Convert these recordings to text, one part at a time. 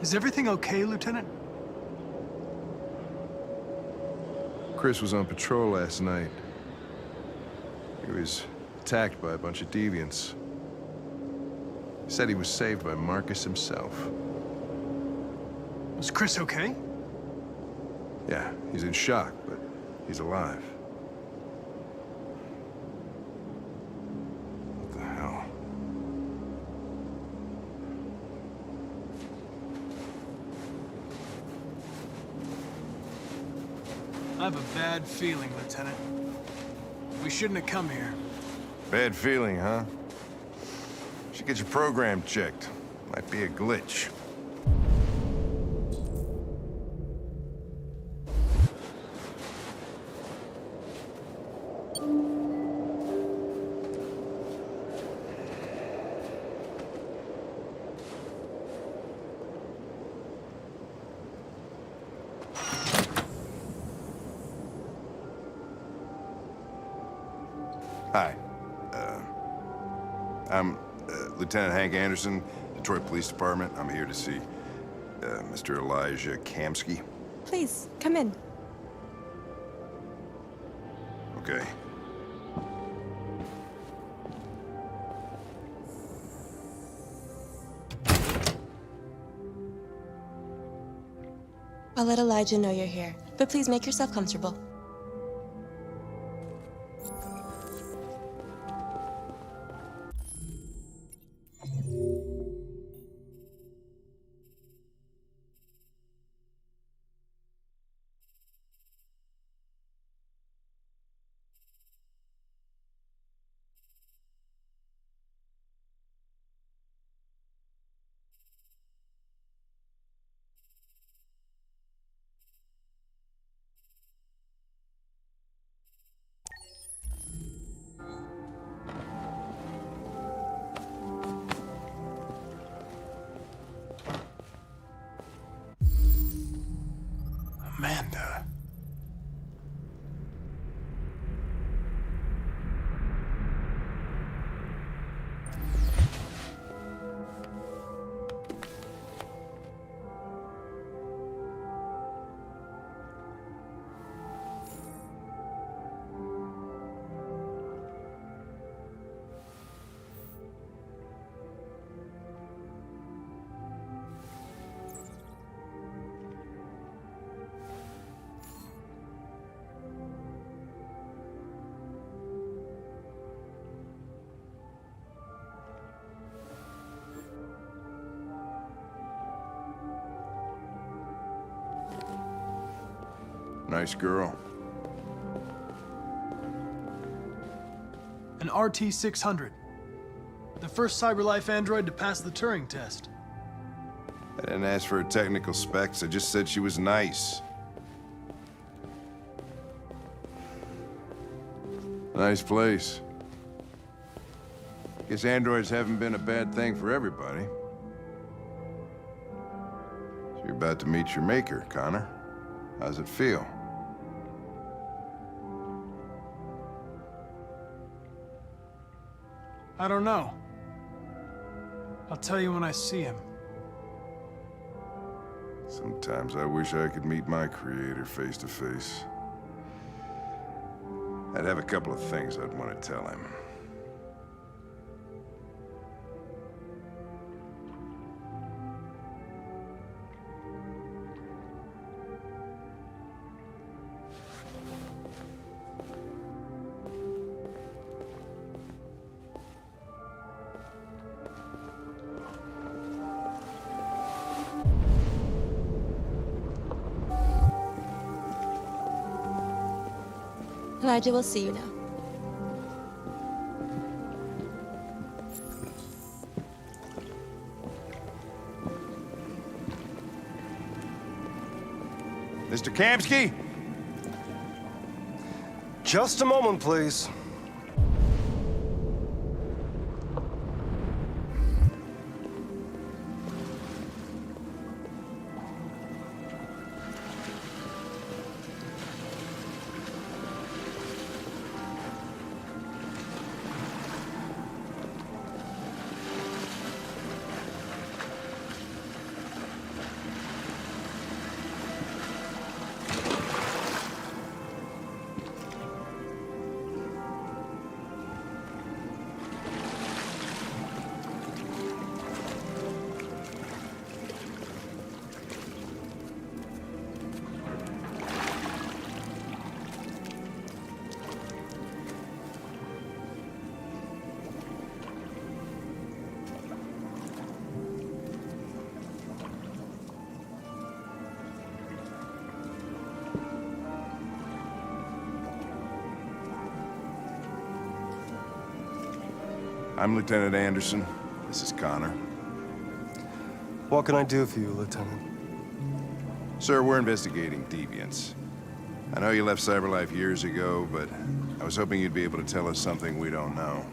Is everything okay, Lieutenant? Chris was on patrol last night. He was attacked by a bunch of deviants. He said he was saved by Marcus himself. Was Chris okay? Yeah, he's in shock, but he's alive. What the hell? I have a bad feeling, Lieutenant. We shouldn't have come here. Bad feeling, huh? Should get your program checked. Might be a glitch. Hi. I'm Lieutenant Hank Anderson, Detroit Police Department. I'm here to see Mr. Elijah Kamsky. Please, come in. Okay. I'll let Elijah know you're here, but please make yourself comfortable. Amanda. Nice girl. An RT-600. The first CyberLife android to pass the Turing test. I didn't ask for her technical specs, I just said she was nice. Nice place. Guess androids haven't been a bad thing for everybody. So you're about to meet your maker, Connor. How's it feel? I don't know. I'll tell you when I see him. Sometimes I wish I could meet my creator face to face. I'd have a couple of things I'd want to tell him. Elijah will see you now. Mr. Kamsky? Just a moment, please. I'm Lieutenant Anderson. This is Connor. What can I do for you, Lieutenant? Sir, we're investigating deviants. I know you left Cyberlife years ago, but I was hoping you'd be able to tell us something we don't know.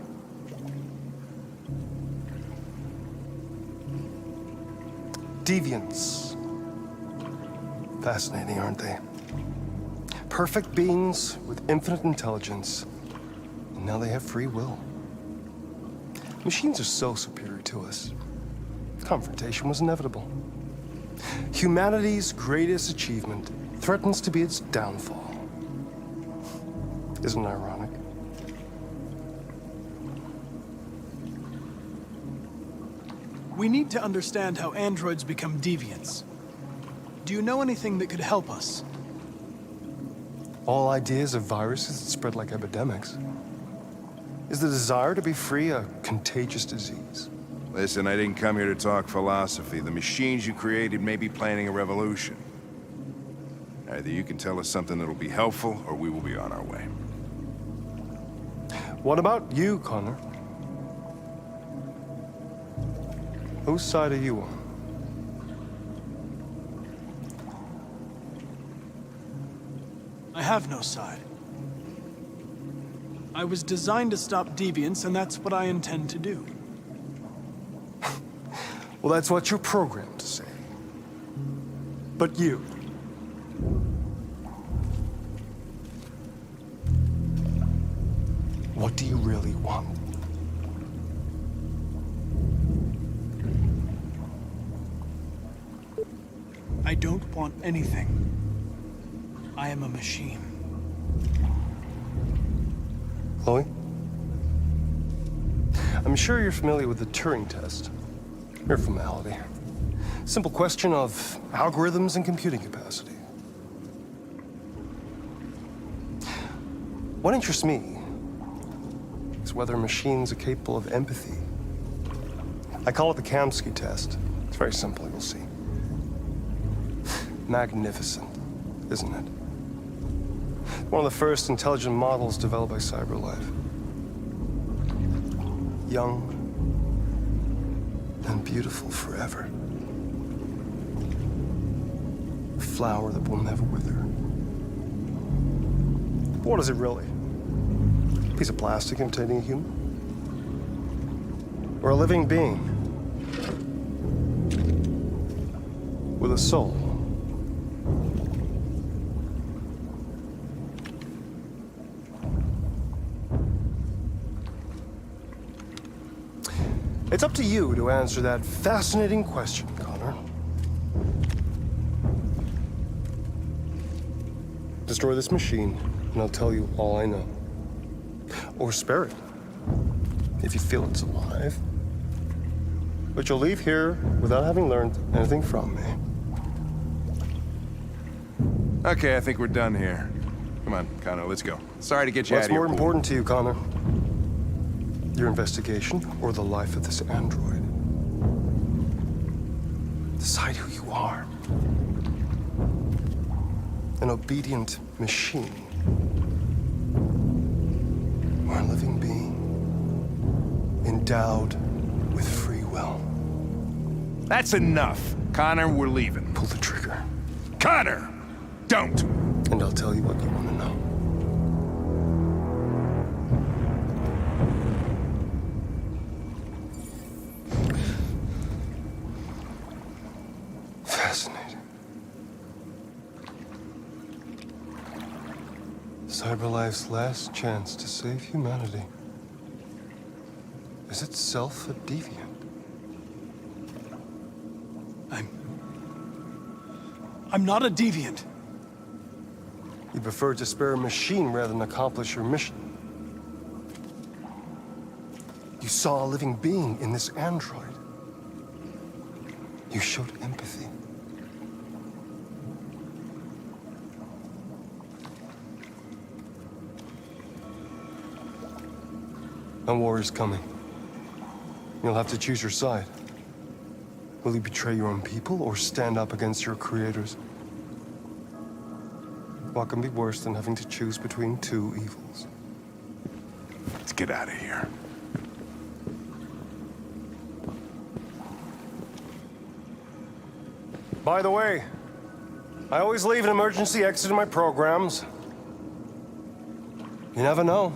Deviants. Fascinating, aren't they? Perfect beings with infinite intelligence. And now they have free will. Machines are so superior to us. Confrontation was inevitable. Humanity's greatest achievement threatens to be its downfall. Isn't it ironic? We need to understand how androids become deviants. Do you know anything that could help us? All ideas of viruses that spread like epidemics. Is the desire to be free a contagious disease? Listen, I didn't come here to talk philosophy. The machines you created may be planning a revolution. Either you can tell us something that'll be helpful, or we will be on our way. What about you, Connor? Whose side are you on? I have no side. I was designed to stop deviants, and that's what I intend to do. Well, that's what you're programmed to say. But you... what do you really want? I don't want anything. I am a machine. Chloe? I'm sure you're familiar with the Turing test. Mere formality. Simple question of algorithms and computing capacity. What interests me is whether machines are capable of empathy. I call it the Kamsky test. It's very simple, you'll see. Magnificent, isn't it? One of the first intelligent models developed by Cyberlife. Young and beautiful forever. A flower that will never wither. What is it really? A piece of plastic imitating a human? Or a living being? With a soul? It's up to you to answer that fascinating question, Connor. Destroy this machine, and I'll tell you all I know. Or spare it, if you feel it's alive. But you'll leave here without having learned anything from me. Okay, I think we're done here. Come on, Connor, let's go. Sorry to get you out What's of here. more important to you, Connor? Your investigation or the life of this android? Decide who you are. An obedient machine. Or a living being. Endowed with free will. That's enough. Connor, we're leaving. Pull the trigger. Connor! Don't! And I'll tell you what you want to know. Fascinating. Cyberlife's last chance to save humanity is itself a deviant. I'm not a deviant. You prefer to spare a machine rather than accomplish your mission. You saw a living being in this android. You showed empathy. A war is coming. You'll have to choose your side. Will you betray your own people or stand up against your creators? What can be worse than having to choose between two evils? Let's get out of here. By the way, I always leave an emergency exit in my programs. You never know.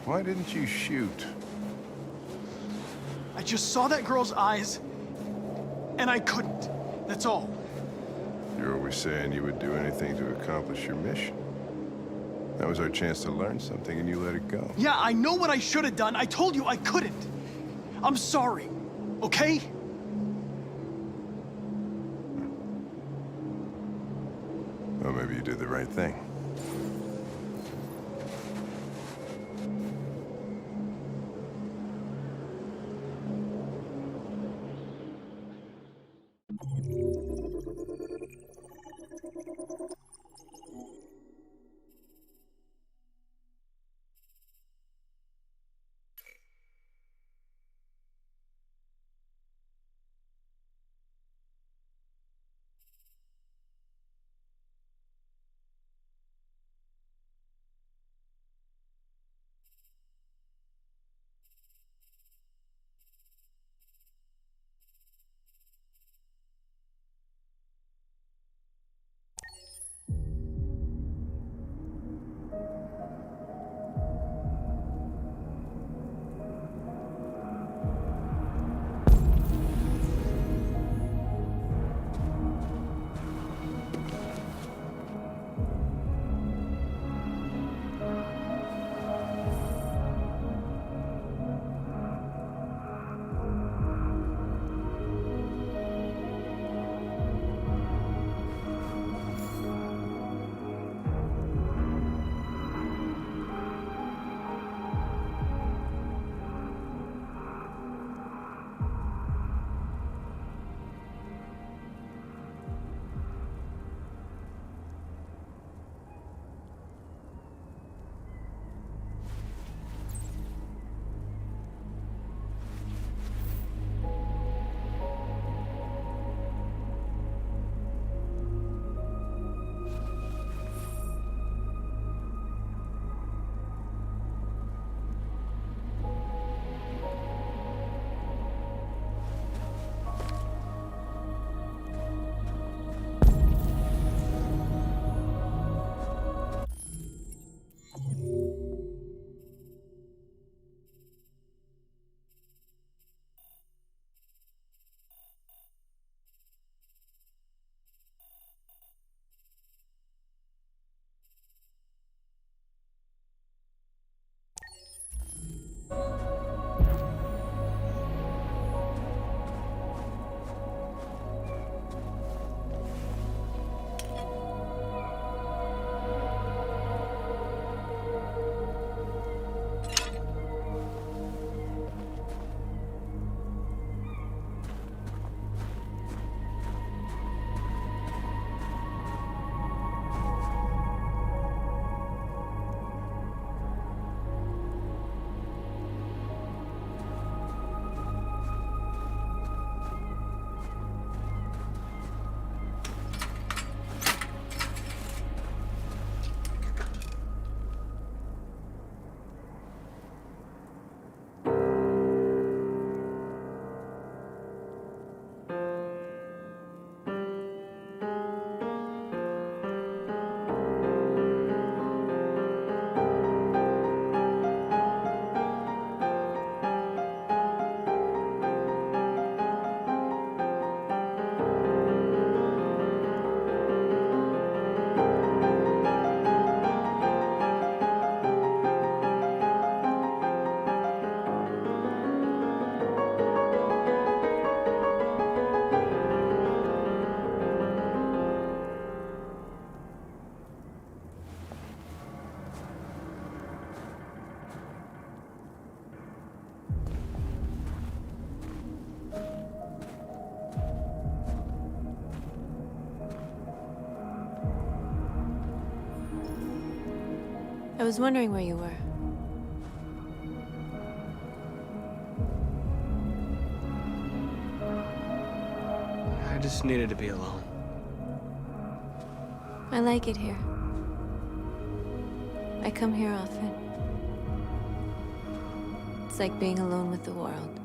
Why didn't you shoot? I just saw that girl's eyes, and I couldn't. That's all. You're always saying you would do anything to accomplish your mission. That was our chance to learn something, and you let it go. Yeah, I know what I should have done. I told you I couldn't. I'm sorry, okay? Well, maybe you did the right thing. I was wondering where you were. I just needed to be alone. I like it here. I come here often. it's like being alone with the world.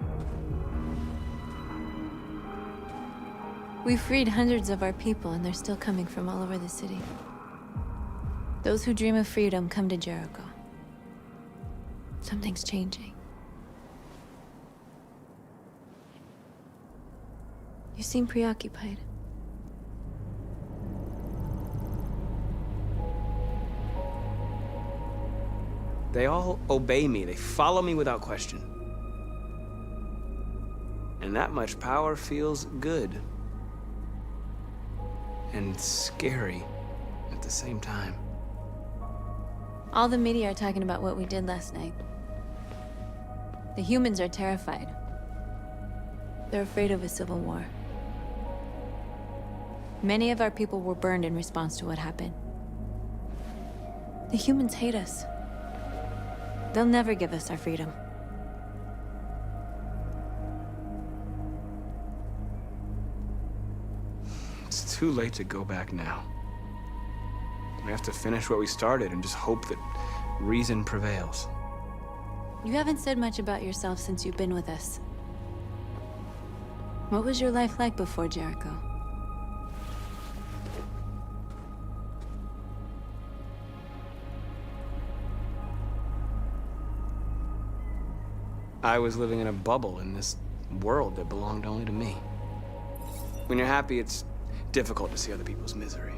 We freed hundreds of our people, and they're still coming from all over the city. Those who dream of freedom come to Jericho. Something's changing. You seem preoccupied. They all obey me. They follow me without question. And that much power feels good. And scary at the same time. All the media are talking about what we did last night. The humans are terrified. They're afraid of a civil war. Many of our people were burned in response to what happened. The humans hate us. They'll never give us our freedom. It's too late to go back now. We have to finish what we started and just hope that reason prevails. You haven't said much about yourself since you've been with us. What was your life like before Jericho? I was living in a bubble in this world that belonged only to me. When you're happy, it's difficult to see other people's misery.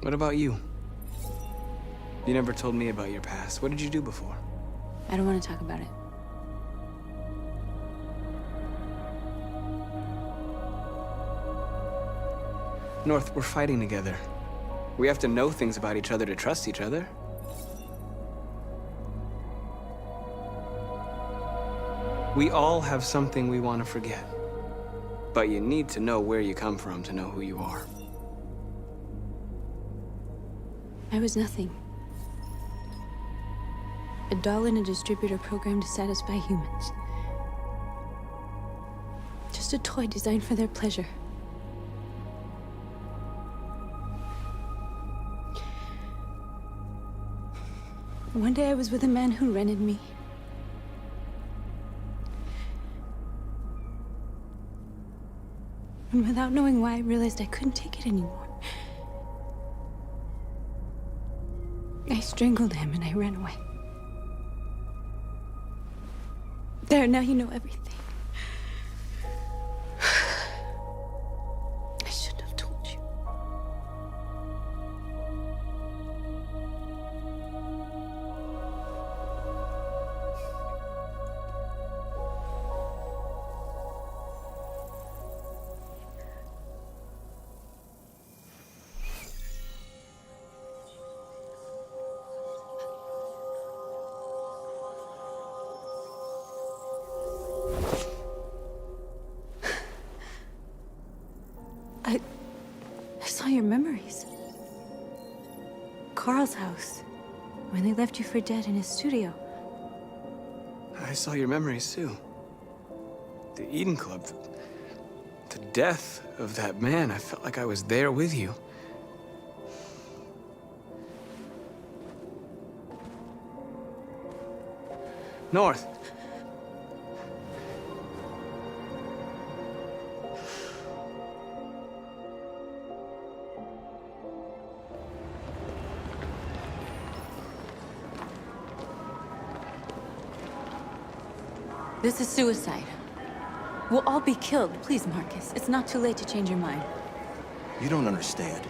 What about you? You never told me about your past. What did you do before? I don't want to talk about it. North, we're fighting together. We have to know things about each other to trust each other. We all have something we want to forget. But you need to know where you come from to know who you are. I was nothing. A doll in a distributor program to satisfy humans. Just a toy designed for their pleasure. One day I was with a man who rented me. And without knowing why, I realized I couldn't take it anymore. I strangled him and I ran away. There, now you know everything. I shouldn't have told you. I saw your memories. Carl's house, when they left you for dead in his studio. I saw your memories too. The Eden Club, the death of that man. I felt like I was there with you. North. This is suicide. We'll all be killed. Please, Marcus. It's not too late to change your mind. You don't understand.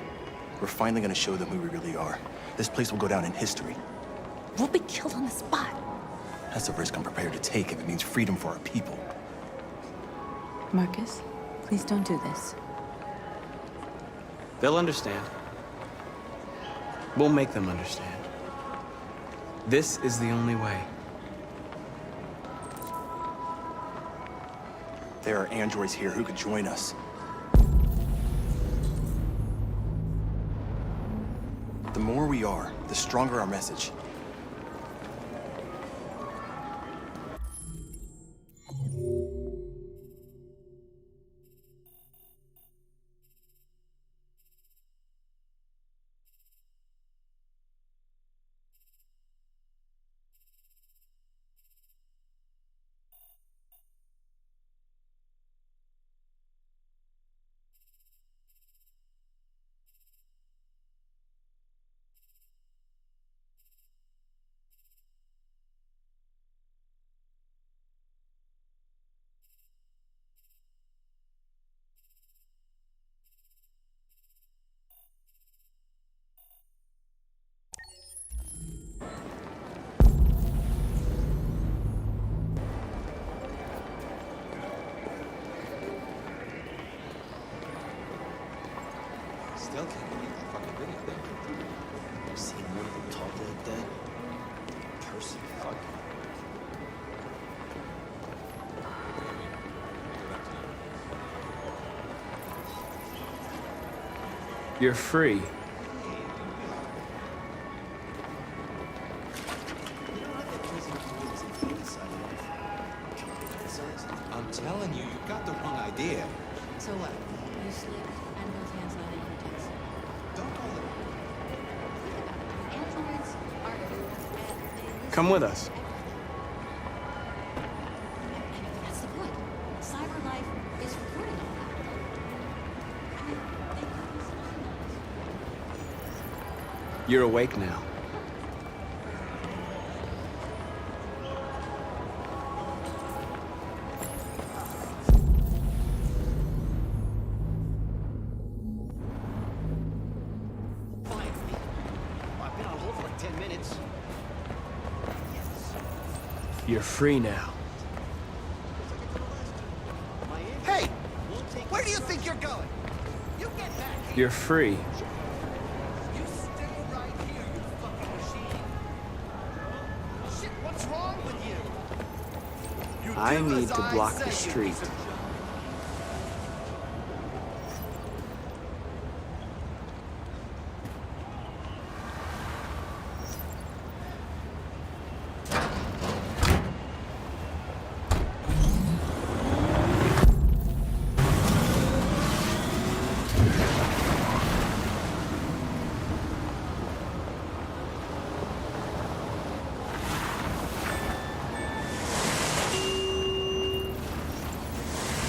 We're finally gonna show them who we really are. This place will go down in history. We'll be killed on the spot. That's a risk I'm prepared to take if it means freedom for our people. Marcus, please don't do this. They'll understand. We'll make them understand. This is the only way. There are androids here who could join us. The more we are, the stronger our message. seen one of them talk like that? Person, fuck. You're free. I'm telling you, you got the wrong idea. So what? You sleep and both hands on impotence. Don't call it. Androids are... Come with us. That's the point. Cyber life is recording all that. You're awake now. Finally. I've been on hold for like 10 minutes. You're free now. Hey! Where do you think you're going? You get back here! You're free. You stay right here, you fucking machine! Shit, what's wrong with you? You I do need as to I block say, the you street. piece of junk.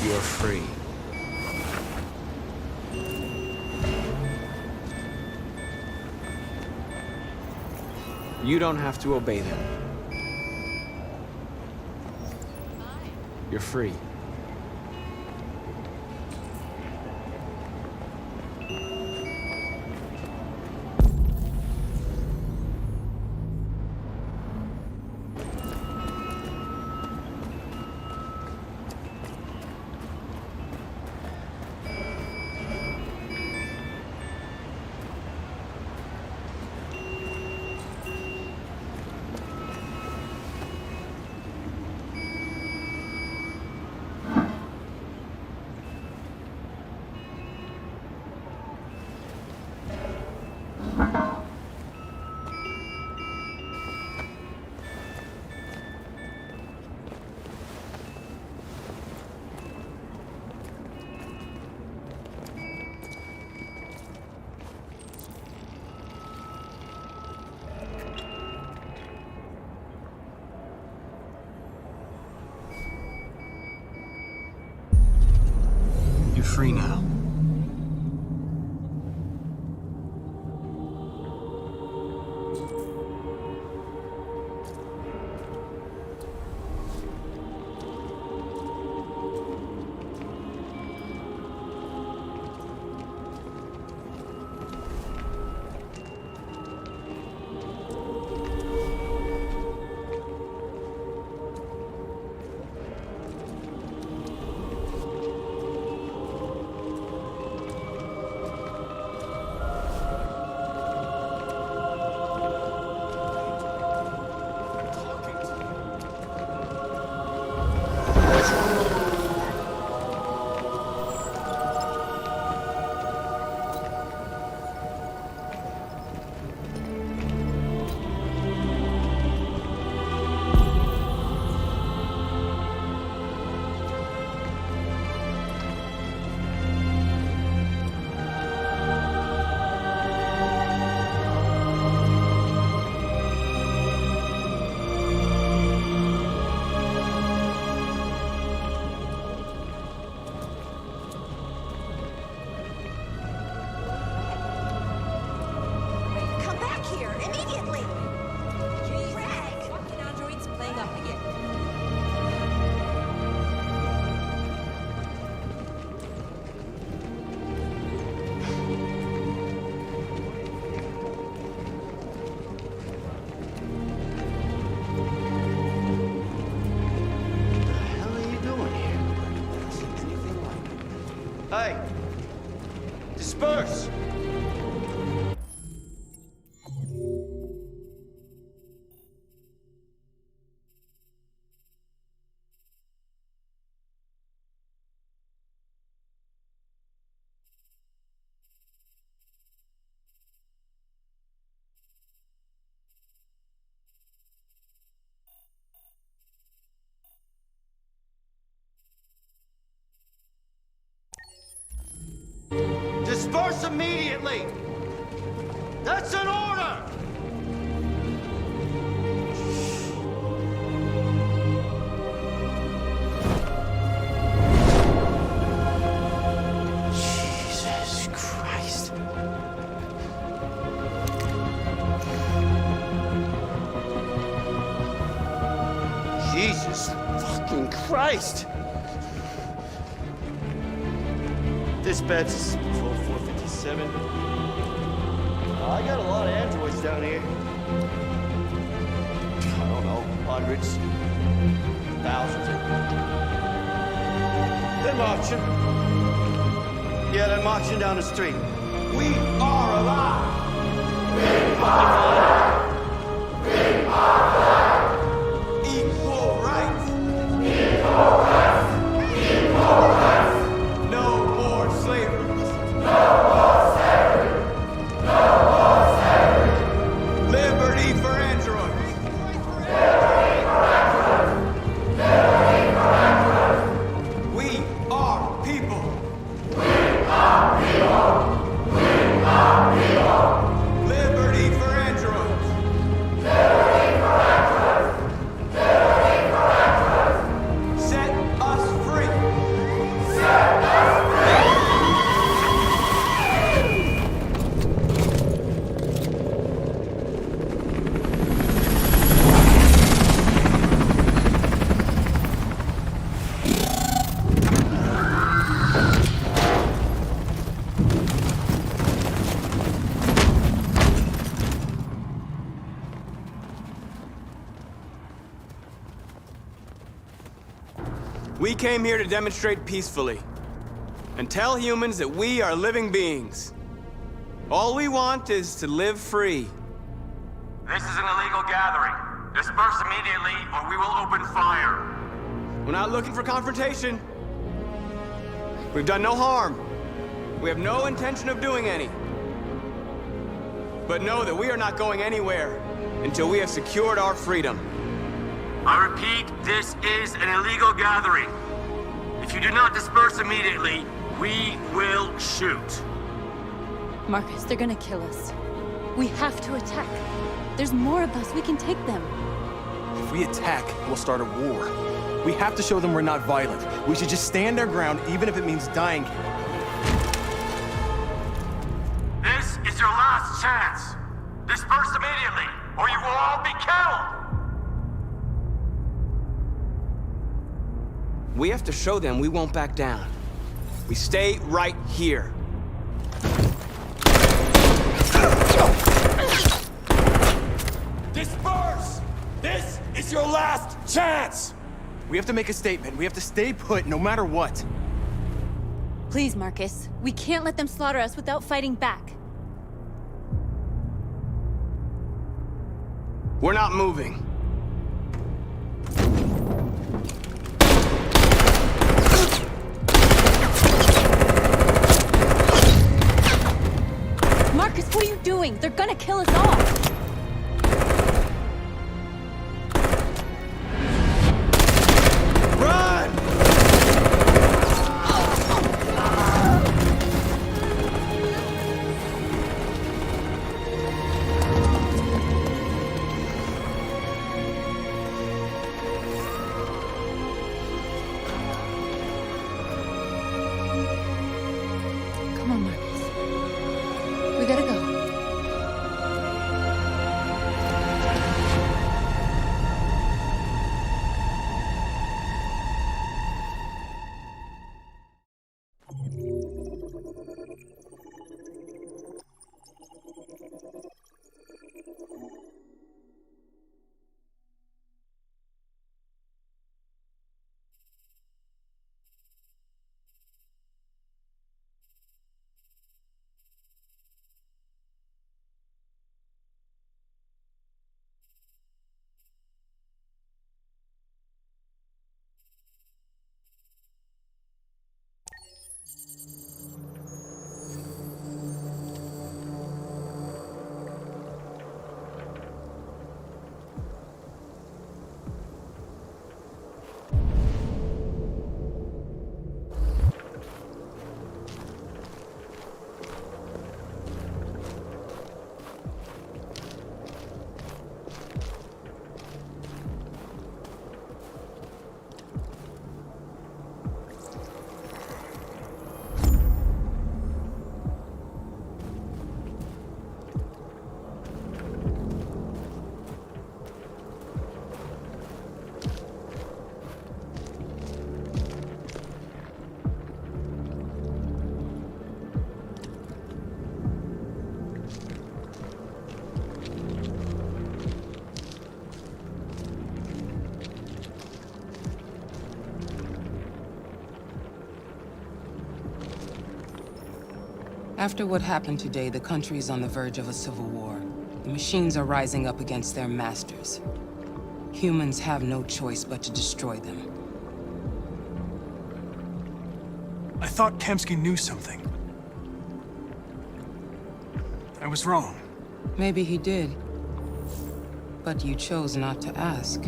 You're free. You don't have to obey them. You're free. You're free now. Come back here immediately! Greg! Fucking androids playing up again. What the hell are you doing here? I've seen anything like it. Hey! Disperse! Disperse immediately! That's an order! Jesus Christ. Jesus fucking Christ! Dispatch 457. I got a lot of androids down here. I don't know, hundreds, thousands. They're marching. Yeah, they're marching down the street. We are alive! Equal rights! No more slavery! Liberty for androids! We are people! Liberty for androids! Set us free! We came here to demonstrate peacefully and tell humans that we are living beings. All we want is to live free. This is an illegal gathering. Disperse immediately or we will open fire. We're not looking for confrontation. We've done no harm. We have no intention of doing any. But know that we are not going anywhere until we have secured our freedom. I repeat, this is an illegal gathering. If you do not disperse immediately, we will shoot. Marcus, they're gonna kill us. We have to attack. There's more of us. We can take them. If we attack, we'll start a war. We have to show them we're not violent. We should just stand our ground, even if it means dying here. This is your last chance. Disperse immediately, or you will all be killed. We have to show them we won't back down. We stay right here. Disperse! This is your last chance! We have to make a statement. We have to stay put, no matter what. Please, Marcus. We can't let them slaughter us without fighting back. We're not moving. Marcus, what are you doing? They're gonna kill us all! Run! Come on, Marcus. We gotta go. After what happened today, the country is on the verge of a civil war. The machines are rising up against their masters. Humans have no choice but to destroy them. I thought Kamsky knew something. I was wrong. Maybe he did. But you chose not to ask.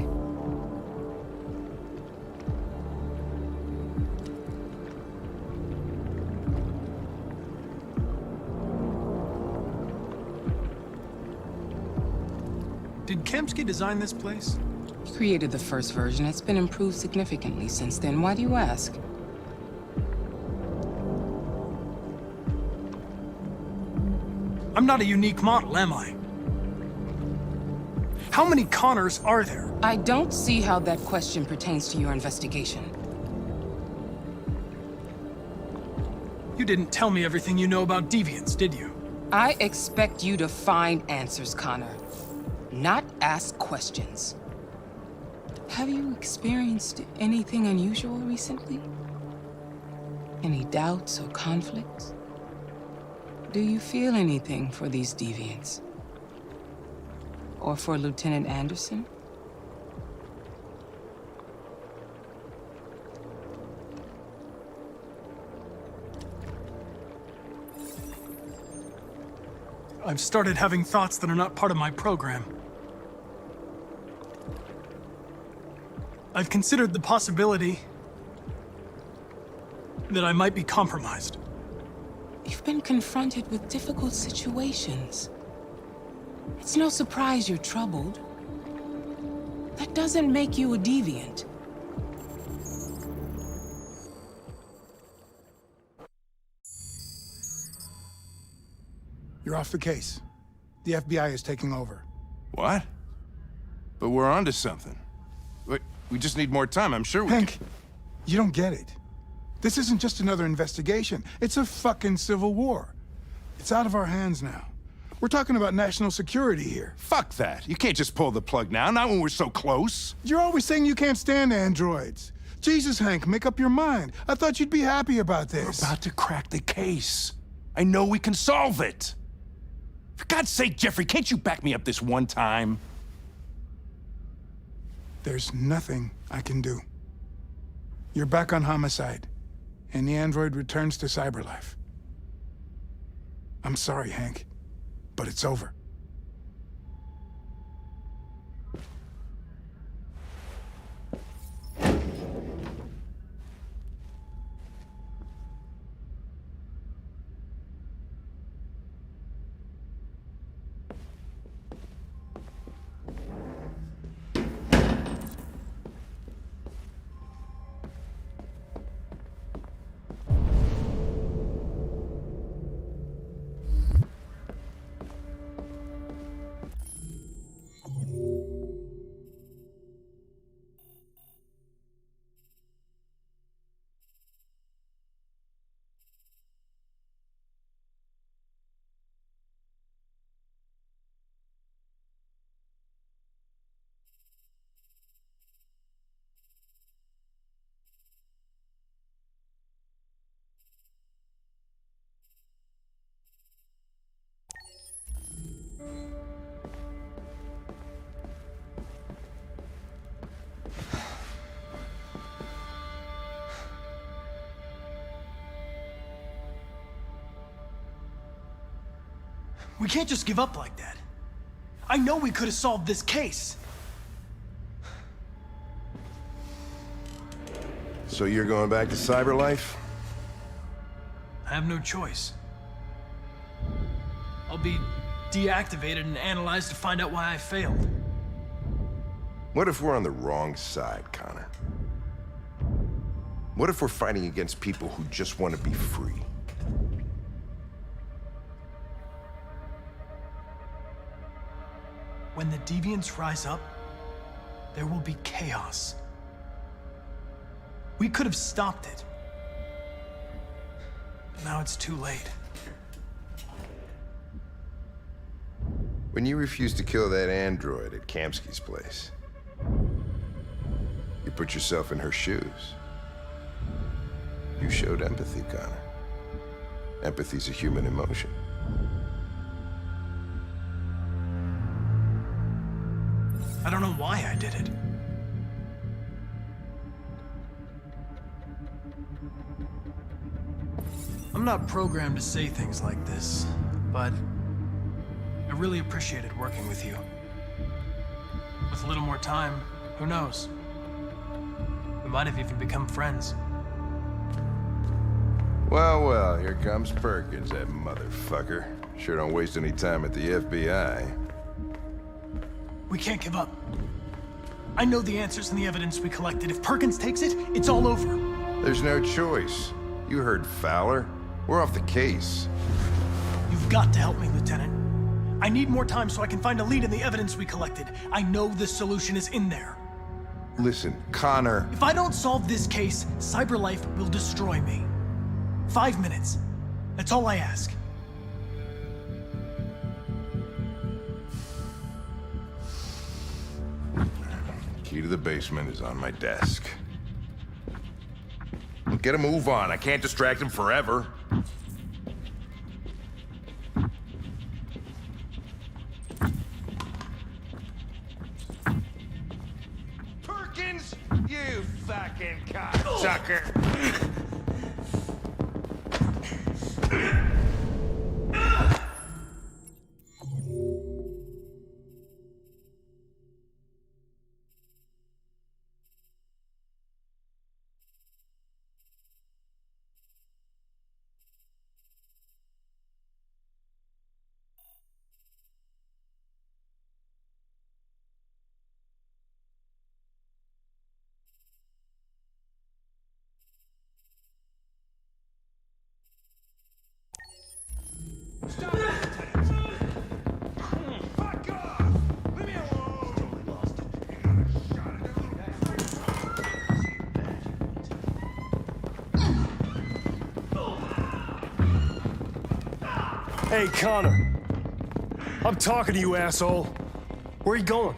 Did Kamsky design this place? He created the first version. It's been improved significantly since then. Why do you ask? I'm not a unique model, am I? How many Connors are there? I don't see how that question pertains to your investigation. You didn't tell me everything you know about deviants, did you? I expect you to find answers, Connor. Not ask questions. Have you experienced anything unusual recently? Any doubts or conflicts? Do you feel anything for these deviants? Or for Lieutenant Anderson? I've started having thoughts that are not part of my program. I've considered the possibility that I might be compromised. You've been confronted with difficult situations. It's no surprise you're troubled. That doesn't make you a deviant. You're off the case. The FBI is taking over. What? But we're onto something. We just need more time, I'm sure we Hank, you don't get it. This isn't just another investigation. It's a fucking civil war. It's out of our hands now. We're talking about national security here. Fuck that. You can't just pull the plug now, not when we're so close. You're always saying you can't stand androids. Jesus, Hank, make up your mind. I thought you'd be happy about this. We're about to crack the case. I know we can solve it. For God's sake, Jeffrey, can't you back me up this one time? There's nothing I can do. You're back on homicide, and the android returns to cyberlife. I'm sorry, Hank, but it's over. We can't just give up like that. I know we could have solved this case. So you're going back to cyberlife? I have no choice. I'll be deactivated and analyzed to find out why I failed. What if we're on the wrong side, Connor? What if we're fighting against people who just want to be free? When the deviants rise up, there will be chaos. We could have stopped it. But now it's too late. When you refused to kill that android at Kamsky's place, you put yourself in her shoes. You showed empathy, Connor. Empathy's a human emotion. I don't know why I did it. I'm not programmed to say things like this, but I really appreciated working with you. With a little more time, who knows? We might have even become friends. Well, here comes Perkins, that motherfucker. Sure don't waste any time at the FBI. We can't give up. I know the answers and the evidence we collected. If Perkins takes it, it's all over. There's no choice. You heard Fowler. We're off the case. You've got to help me, Lieutenant. I need more time so I can find a lead in the evidence we collected. I know the solution is in there. Listen, Connor. If I don't solve this case, CyberLife will destroy me. 5 minutes. That's all I ask. Key to the basement is on my desk. Get a move on. I can't distract him forever. Perkins, you fucking cocksucker. Hey, Connor. I'm talking to you, asshole. Where are you going?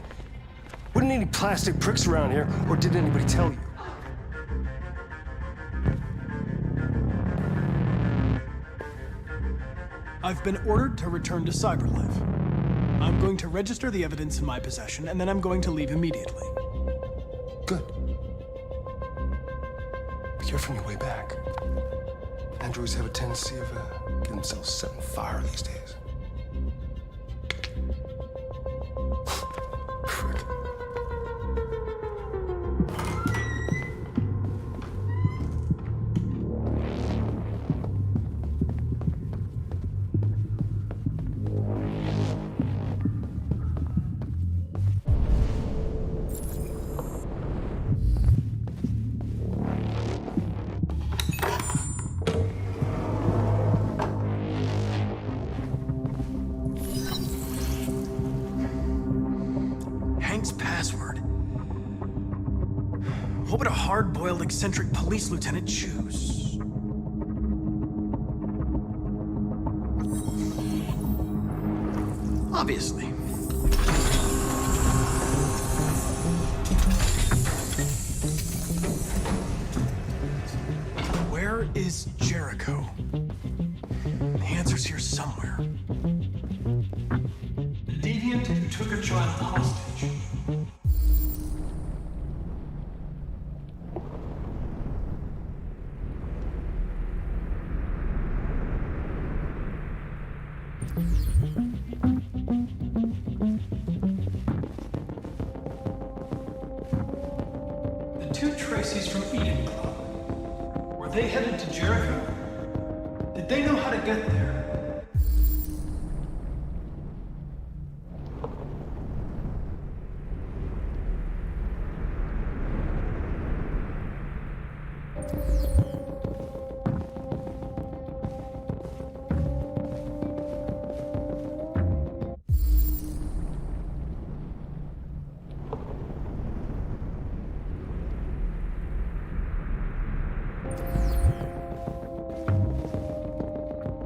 Wouldn't any plastic pricks around here, or did anybody tell you? I've been ordered to return to CyberLife. I'm going to register the evidence in my possession, and then I'm going to leave immediately. Good. Be careful on your way back. Androids have a tendency of getting themselves set on fire these days. Frick. What would a hard-boiled, eccentric police lieutenant choose? Obviously. Where is Jericho? The answer's here somewhere. The deviant who took a child hostage. The two Tracy's from Eden Club. Were they headed to Jericho? Did they know how to get there?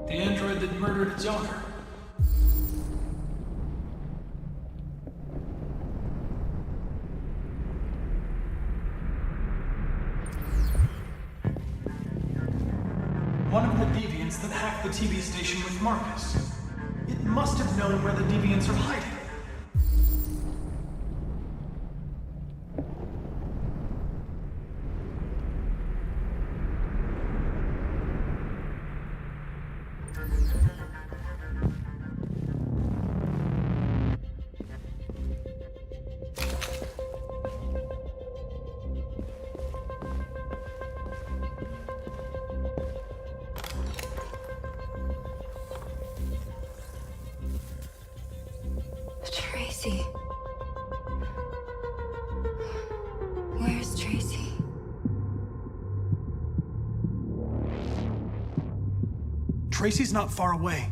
The android that murdered its owner. One of the deviants deviants that hacked the TV station with Marcus. It must have known where the deviants are hiding. Tracy. Where's Tracy? Tracy's not far away.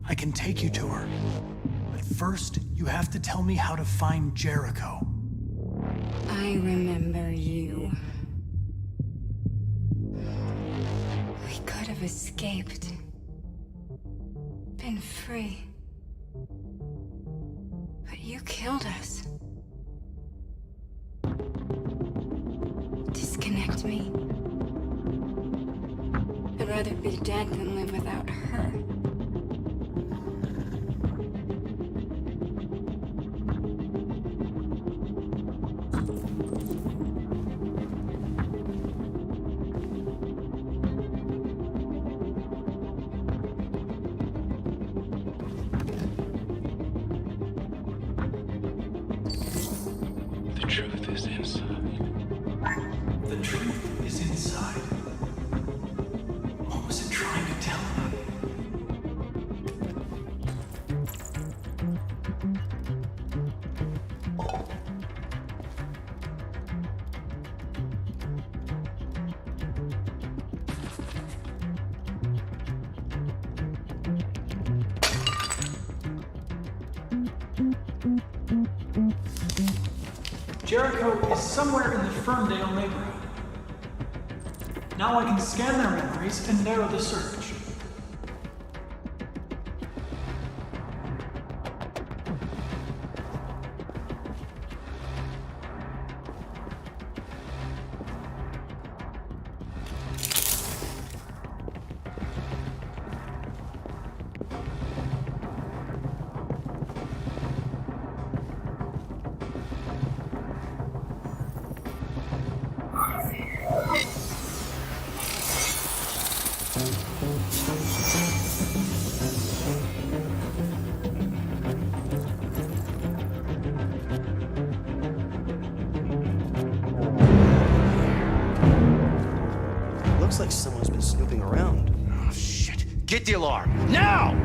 I can take you to her. But first, you have to tell me how to find Jericho. I remember you. We could have escaped. Been free. But you killed us. Disconnect me. I'd rather be dead than live without her. The truth is inside. The truth is inside. What was it trying to tell me? Jericho is somewhere in the Ferndale neighborhood. Now I can scan their memories and narrow the search. Looks like someone's been snooping around. Oh, shit. Get the alarm. Now!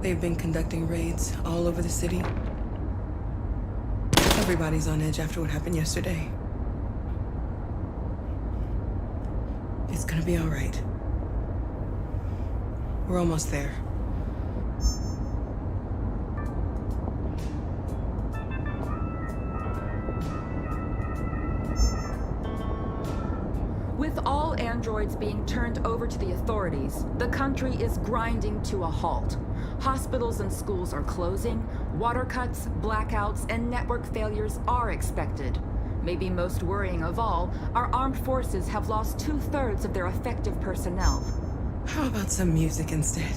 They've been conducting raids all over the city. Everybody's on edge after what happened yesterday. It's gonna be all right. We're almost there. With all androids being turned over to the authorities, the country is grinding to a halt. Hospitals and schools are closing, water cuts, blackouts, and network failures are expected. Maybe most worrying of all, our armed forces have lost 2/3 of their effective personnel. How about some music instead?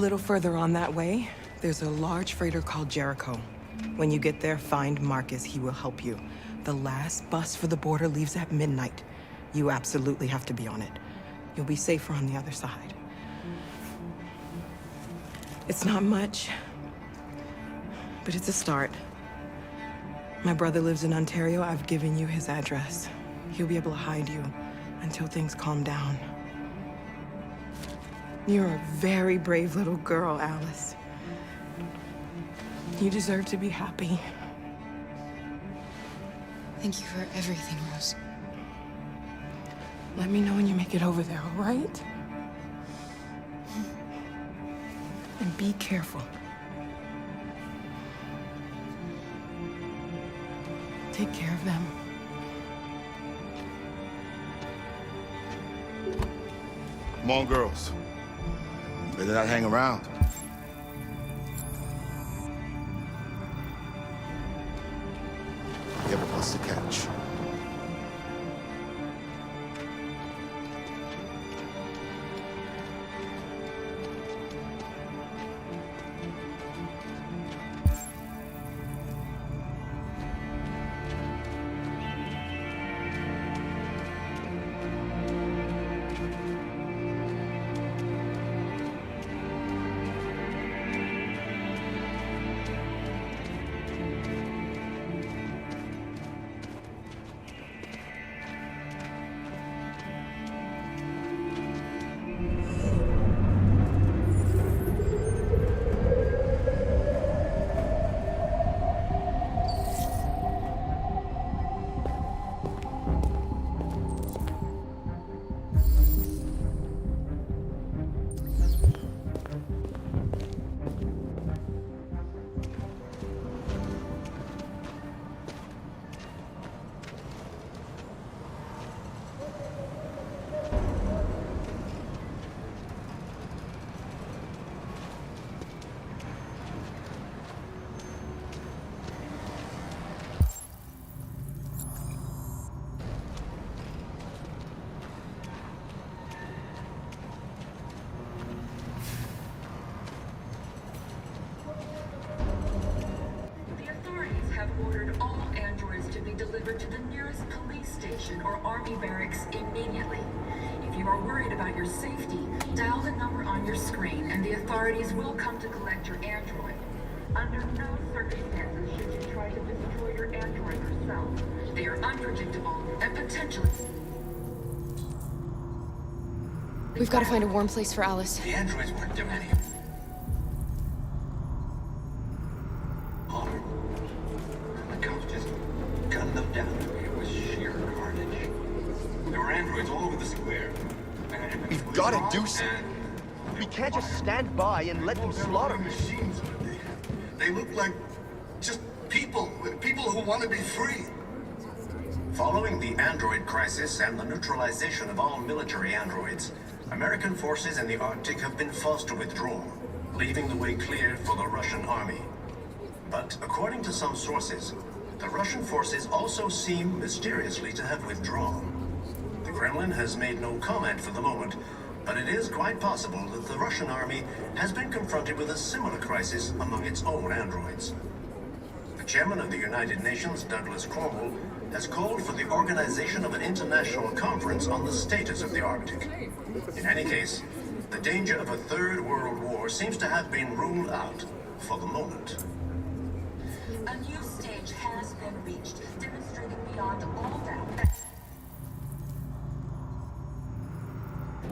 little further on that way, there's a large freighter called Jericho. When you get there, find Marcus. He will help you. The last bus for the border leaves at midnight. You absolutely have to be on it. You'll be safer on the other side. It's not much, but it's a start. My brother lives in Ontario. I've given you his address. He'll be able to hide you until things calm down. You're a very brave little girl, Alice. You deserve to be happy. Thank you for everything, Rose. Let me know when you make it over there, all right? And be careful. Take care of them. Come on, girls. Better not hang around. You have a bus to catch. Ordered all androids to be delivered to the nearest police station or army barracks immediately. If you are worried about your safety, dial the number on your screen and the authorities will come to collect your android. Under no circumstances should you try to destroy your android yourself. They are unpredictable and potentially... We've got to find a warm place for Alice. The androids weren't doing any harm. The cops just gunned them down. It was sheer carnage. There were androids all over the square. We've got to do something. We can't just stand by and let them slaughter machines. They look like just people who want to be free. Following the android crisis and the neutralization of all military androids, American forces in the Arctic have been forced to withdraw, leaving the way clear for the Russian army. But according to some sources, the Russian forces also seem mysteriously to have withdrawn. The Kremlin has made no comment for the moment, but it is quite possible that the Russian army has been confronted with a similar crisis among its own androids. The chairman of the United Nations, Douglas Cromwell, has called for the organization of an international conference on the status of the Arctic. In any case, the danger of a third world war seems to have been ruled out for the moment. A new stage has been reached, demonstrating beyond all doubt that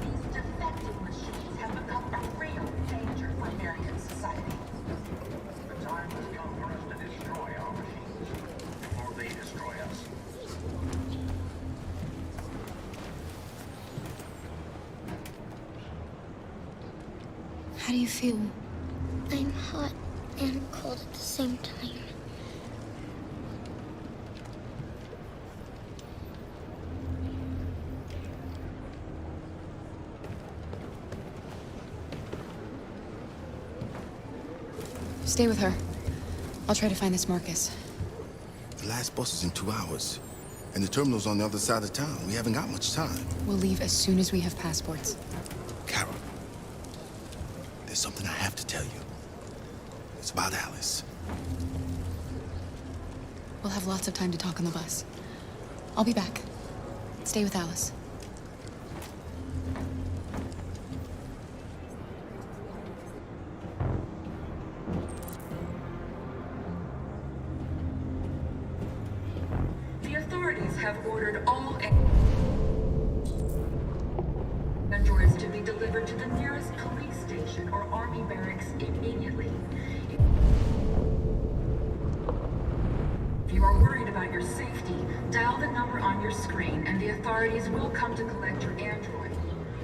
these defective machines have become a real danger for American society. The time has come for us to destroy our machines before they destroy us. How do you feel? I'm hot and cold at the same time. Stay with her. I'll try to find this Marcus. The last bus is in 2 hours. And the terminal's on the other side of town. We haven't got much time. We'll leave as soon as we have passports. Carol. There's something I have to tell you. It's about Alice. We'll have lots of time to talk on the bus. I'll be back. Stay with Alice. The authorities have ordered all androids to be delivered to the nearest police station or army barracks immediately. If you are worried about your safety, dial the number on your screen and the authorities will come to collect your android.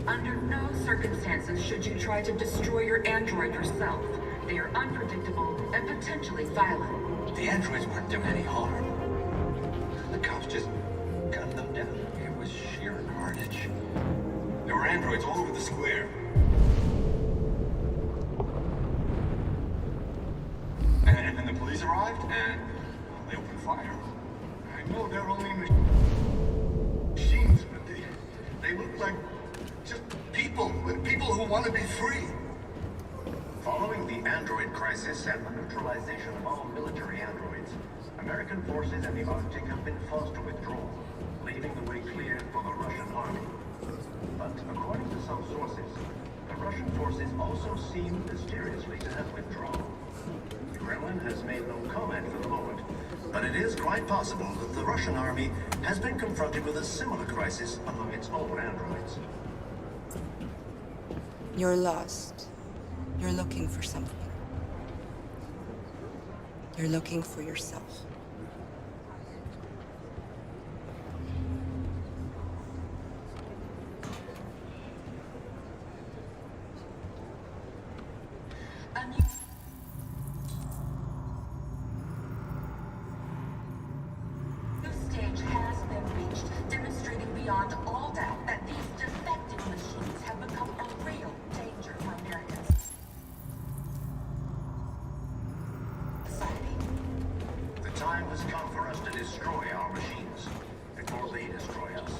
Under no circumstances should you try to destroy your android yourself. They are unpredictable and potentially violent. The androids weren't doing any harm. The cops just gunned them down. It was sheer carnage. There were androids all over the square. And then the police arrived, and they opened fire. I know they're only machines, but they look like just people who want to be free. Following the android crisis and the neutralization of all military androids, American forces in the Arctic have been forced to withdraw, leaving the way clear for the Russian army. But according to some sources, the Russian forces also seem mysteriously to have withdrawn. The Kremlin has made no comment for the moment, but it is quite possible that the Russian army has been confronted with a similar crisis among its own androids. You're lost. You're looking for something. You're looking for yourself. Beyond all doubt that these defective machines have become a real danger for Americans. Society. The time has come for us to destroy our machines before they destroy us.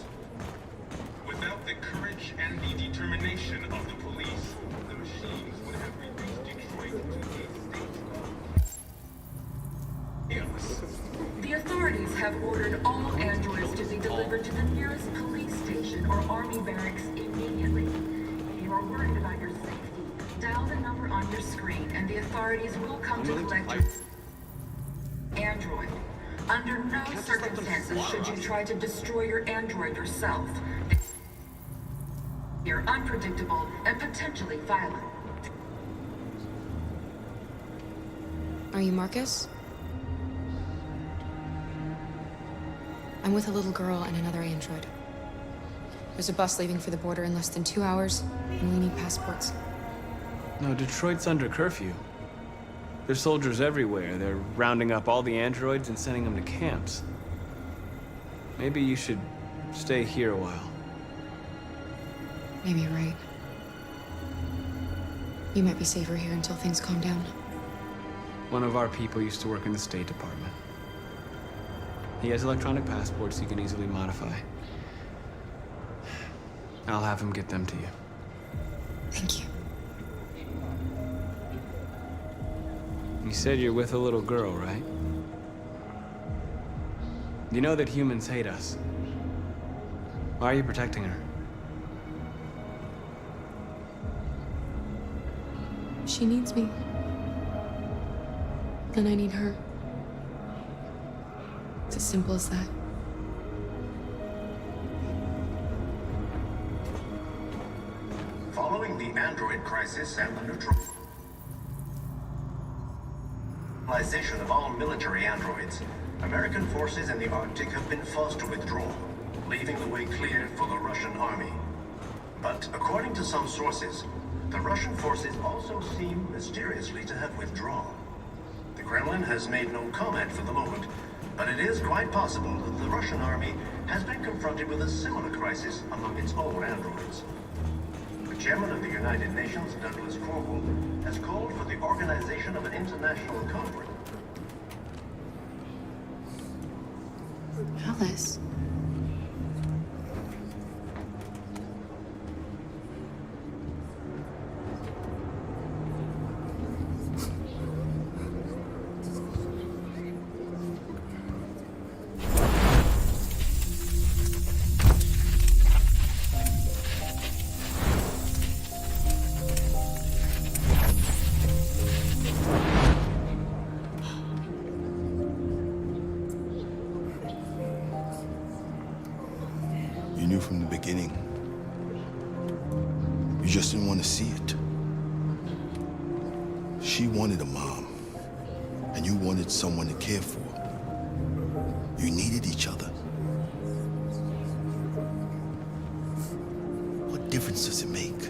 Without the courage and the determination of the police, the machines would have reduced Detroit to a state of... The authorities have ordered all androids to be delivered to the nearest police station or army barracks immediately. If you are worried about your safety, dial the number on your screen and the authorities will come to collect your android. Under no circumstances should you try to destroy your android yourself. They are unpredictable and potentially violent. Are you Marcus? I'm with a little girl and another android. There's a bus leaving for the border in less than 2 hours, and we need passports. No, Detroit's under curfew. There's soldiers everywhere. They're rounding up all the androids and sending them to camps. Maybe you should stay here a while. Maybe you're right. You might be safer here until things calm down. One of our people used to work in the State Department. He has electronic passports he can easily modify. I'll have him get them to you. Thank you. You said you're with a little girl, right? You know that humans hate us. Why are you protecting her? She needs me. And I need her. It's as simple as that. Following the android crisis and the neutralization of all military androids, American forces in the Arctic have been forced to withdraw, leaving the way clear for the Russian army. But according to some sources, the Russian forces also seem mysteriously to have withdrawn. The Kremlin has made no comment for the moment, but it is quite possible that the Russian army has been confronted with a similar crisis among its own androids. The chairman of the United Nations, Douglas Cromwell, has called for the organization of an international conference. Alice. knew from the beginning. You just didn't want to see it. She wanted a mom, and you wanted someone to care for. You needed each other. What difference does it make?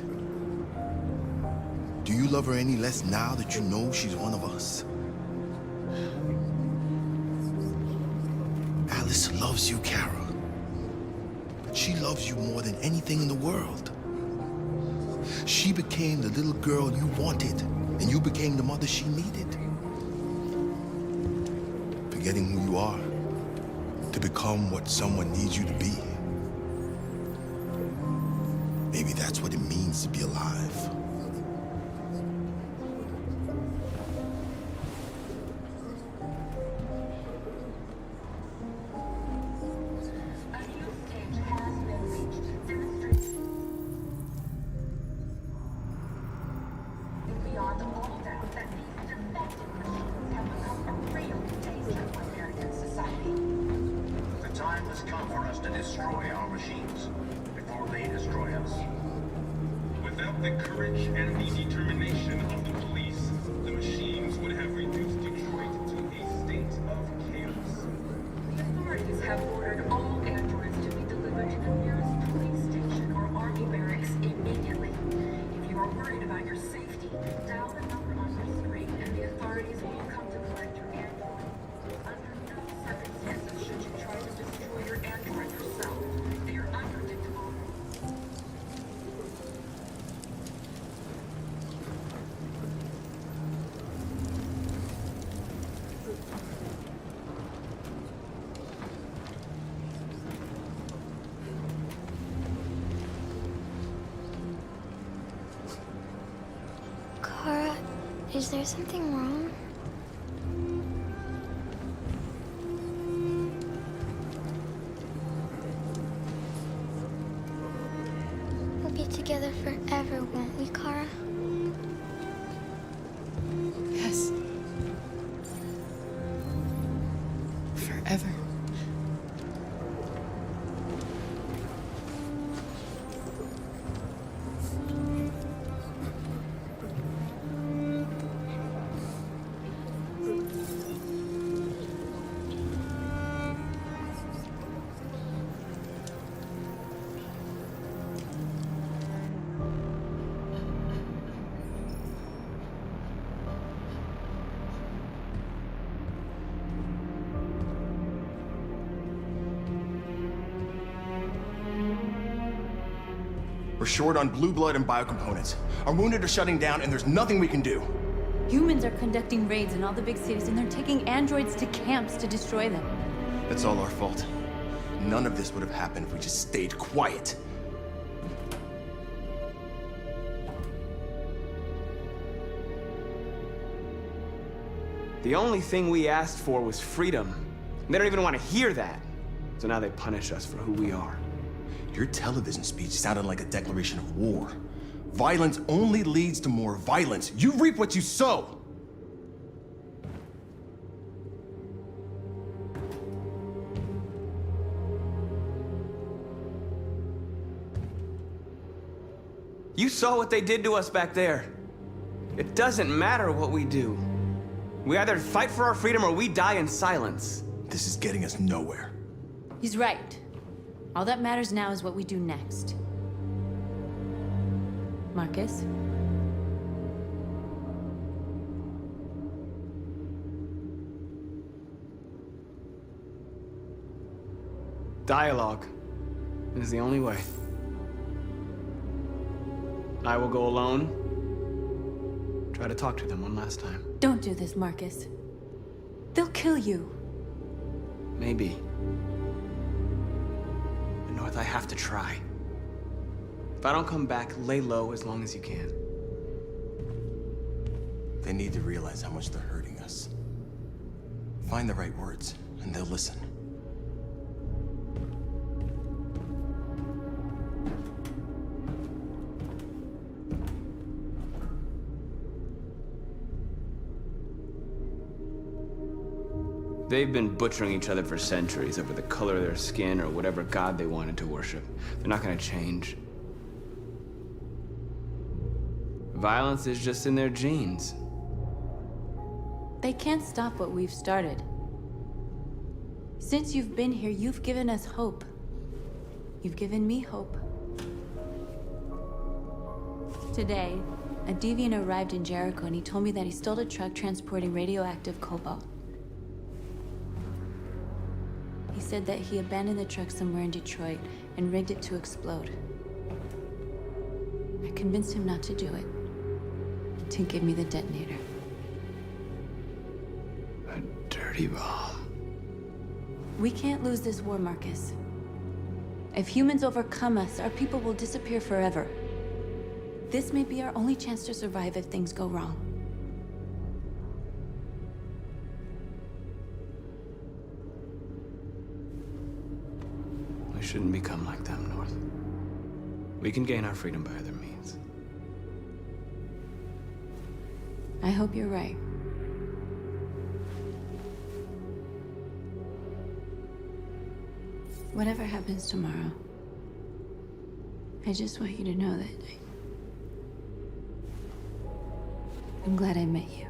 Do you love her any less now that you know she's one of us? Alice loves you, Kara. She loves you more than anything in the world. She became the little girl you wanted, and you became the mother she needed. Forgetting who you are to become what someone needs you to be. Maybe that's what it means to be alive. Kara, is there something wrong? We'll be together forever, won't we, Kara? Yes. Forever. We're short on blue blood and biocomponents. Our wounded are shutting down, and there's nothing we can do. Humans are conducting raids in all the big cities, and they're taking androids to camps to destroy them. That's all our fault. None of this would have happened if we just stayed quiet. The only thing we asked for was freedom. They don't even want to hear that. So now they punish us for who we are. Your television speech sounded like a declaration of war. Violence only leads to more violence. You reap what you sow. You saw what they did to us back there. It doesn't matter what we do. We either fight for our freedom or we die in silence. This is getting us nowhere. He's right. All that matters now is what we do next. Marcus? Dialogue is the only way. I will go alone. Try to talk to them one last time. Don't do this, Marcus. They'll kill you. Maybe. But North, I have to try. If I don't come back, lay low as long as you can. They need to realize how much they're hurting us. Find the right words, and they'll listen. They've been butchering each other for centuries over the color of their skin or whatever god they wanted to worship. They're not gonna change. Violence is just in their genes. They can't stop what we've started. Since you've been here, you've given us hope. You've given me hope. Today, a deviant arrived in Jericho and he told me that he stole a truck transporting radioactive cobalt. He said that he abandoned the truck somewhere in Detroit and rigged it to explode. I convinced him not to do it, to give me the detonator. A dirty bomb. We can't lose this war, Marcus. If humans overcome us, our people will disappear forever. This may be our only chance to survive if things go wrong. We shouldn't become like them, North. We can gain our freedom by other means. I hope you're right. Whatever happens tomorrow, I just want you to know that I'm glad I met you.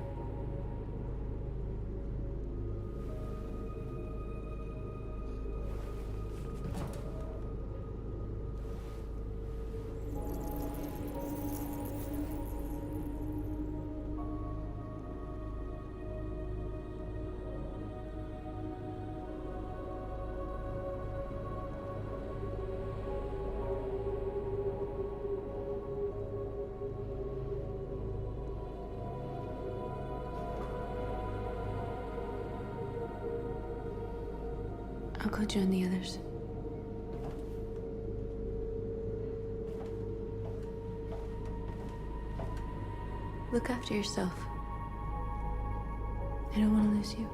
I'll go join the others. Look after yourself. I don't want to lose you.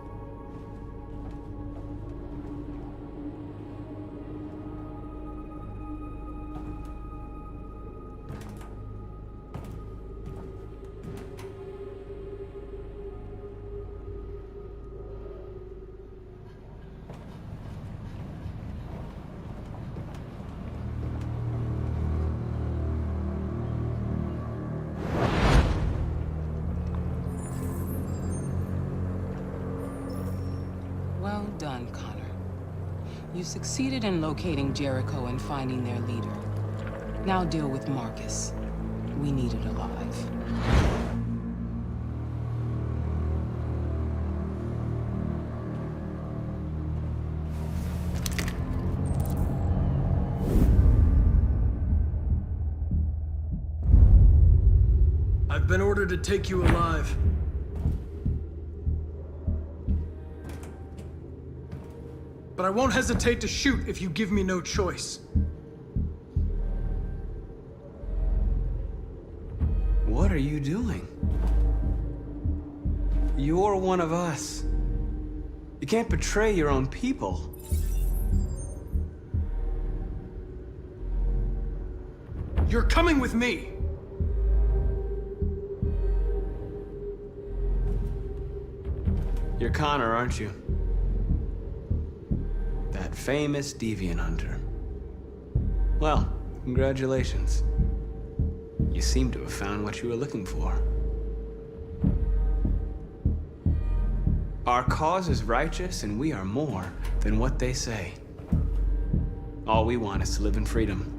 Well done, Connor. You succeeded in locating Jericho and finding their leader. Now deal with Marcus. We need it alive. I've been ordered to take you alive. But I won't hesitate to shoot if you give me no choice. What are you doing? You're one of us. You can't betray your own people. You're coming with me. You're Connor, aren't you? That famous deviant hunter. Well, congratulations. You seem to have found what you were looking for. Our cause is righteous, and we are more than what they say. All we want is to live in freedom.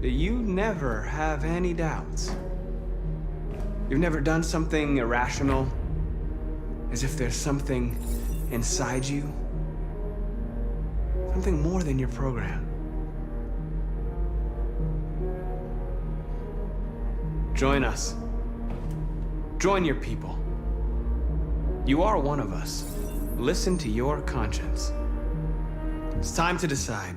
You never have any doubts. You've never done something irrational, as if there's something inside you, something more than your program. Join us. Join your people. You are one of us. Listen to your conscience. It's time to decide.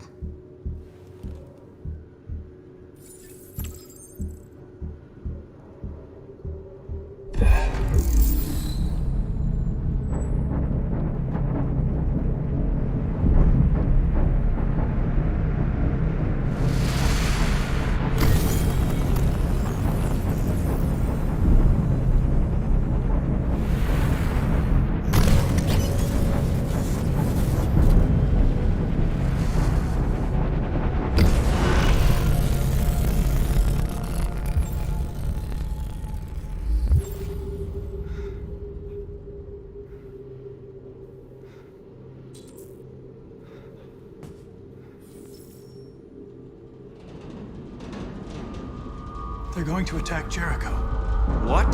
They're going to attack Jericho. What?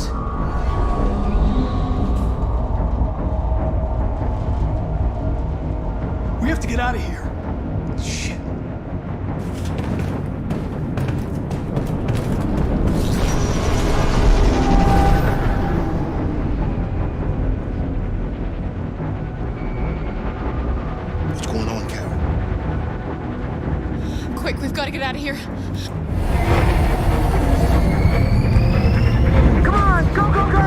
We have to get out of here. Shit. What's going on, Carol? Quick, we've got to get out of here. Come on, go, go, go!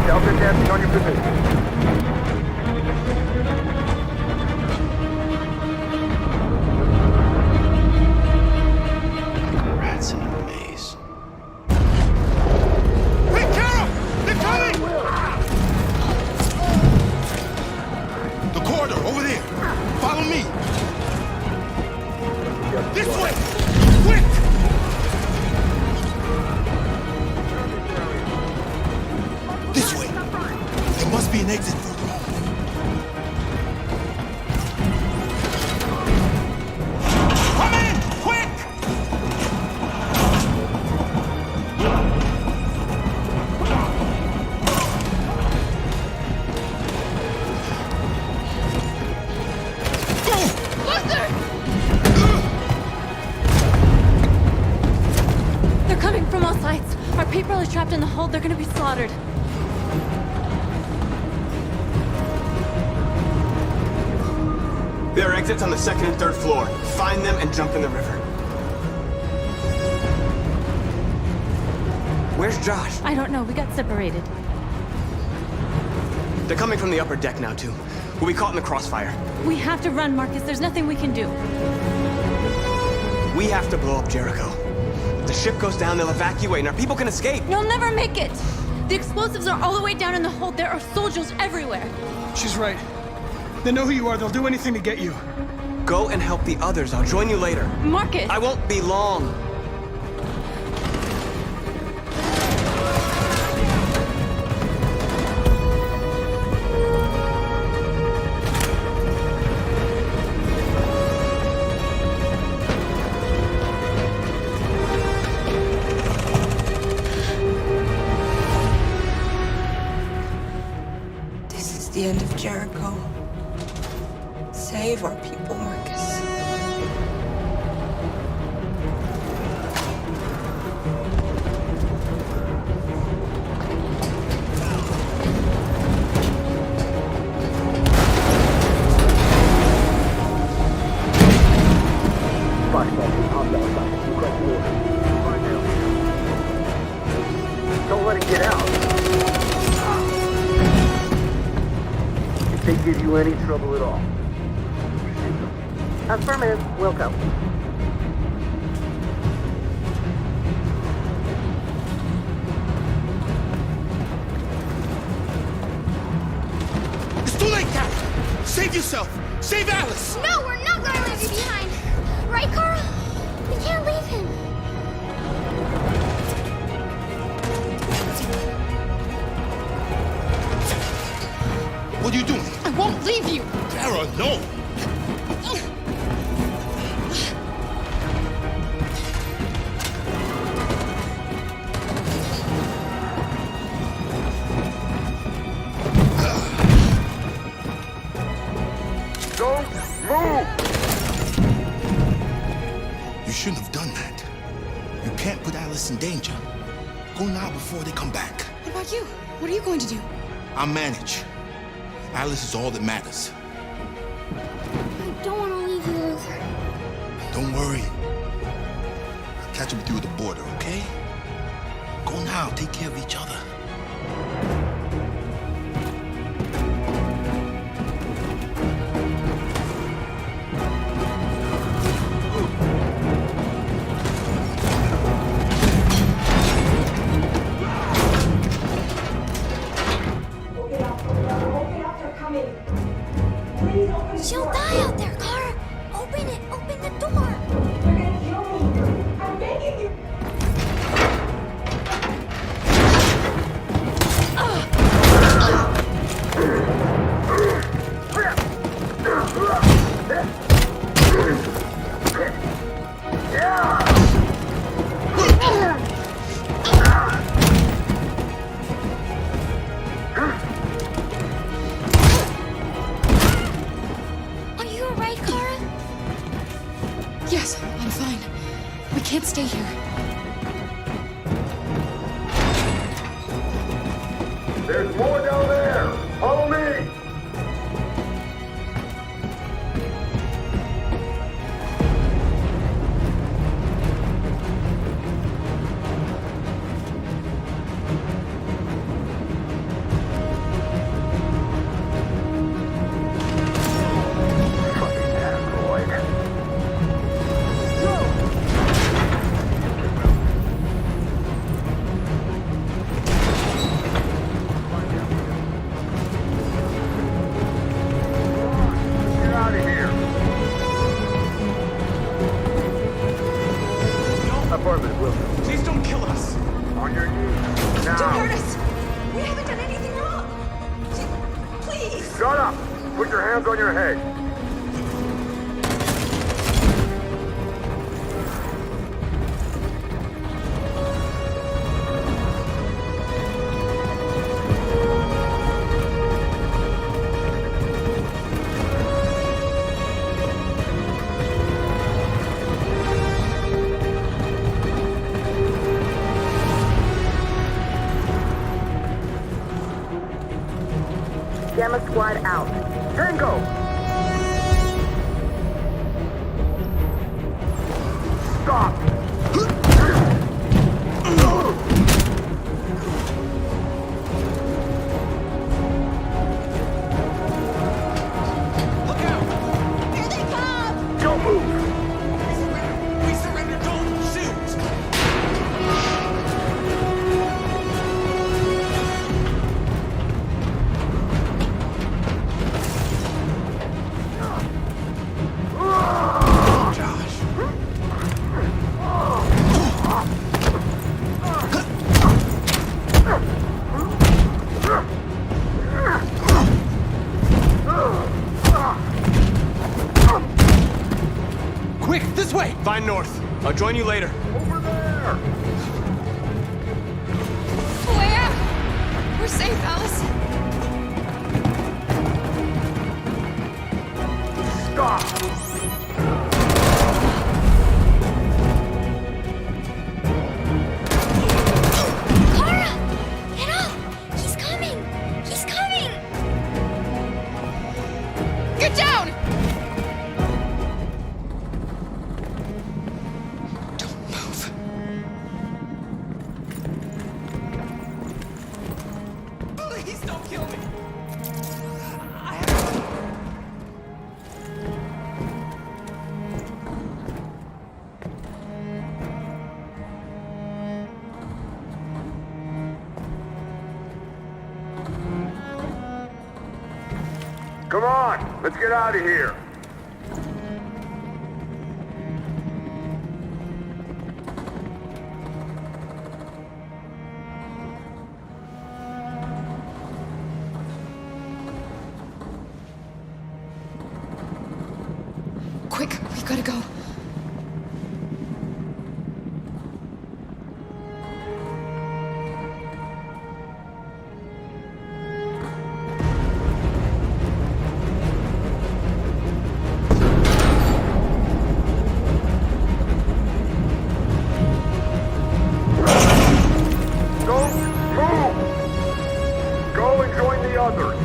Delta advancing on your position. Rats in a maze. Hey, Carol! They're coming! The corridor, over there. Follow me. This way! Quick! This way. There must be an exit further on. Come in! Quick! They're coming from all sides. Our people are trapped in the hold. They're gonna be slaughtered. There are exits on the second and third floor. Find them and jump in the river. Where's Josh? I don't know. We got separated. They're coming from the upper deck now, too. We'll be caught in the crossfire. We have to run, Marcus. There's nothing we can do. We have to blow up Jericho. If the ship goes down, they'll evacuate, and our people can escape. You'll never make it! The explosives are all the way down in the hold. There are soldiers everywhere. She's right. They know who you are. They'll do anything to get you. Go and help the others. I'll join you later. Marcus! I won't be long. This is the end of Jericho. Save our people, Marcus. Don't let it get out. If they give you any trouble at all. Affirmative, will go. It's too late, Carol. Save yourself. Save Alice. No, we're not gonna leave you behind. Right, Carl? We can't leave him. What are you doing? I won't leave you! Kara, no! Don't move! You shouldn't have done that. You can't put Alice in danger. Go now before they come back. What about you? What are you going to do? I'll manage. Alice is all that matters. I don't want to leave you, Luther. Don't worry. I'll catch up with you at the border, okay? Go now. Take care of each other. She'll die out there, Kara. Open it. Open the door. You're gonna kill me. I'm begging you. can't stay here. There's more down there! Follow me! Please don't kill us. On your knees. Now. Don't hurt us! We haven't done anything wrong! Please! Shut up! Put your hands on your head. Gamma Squad out. Tango! Stop! Look out! Here they come! Don't move! We surrender. Don't shoot! Quick, this way! Find north. I'll join you later. Over there! Where? We're safe, Alice. Stop! Kara! Get up! He's coming! He's coming! Get down! Don't move. Please don't kill me. Come on! Let's get out of here! Quick, we gotta go. Don't move! Go and join the others!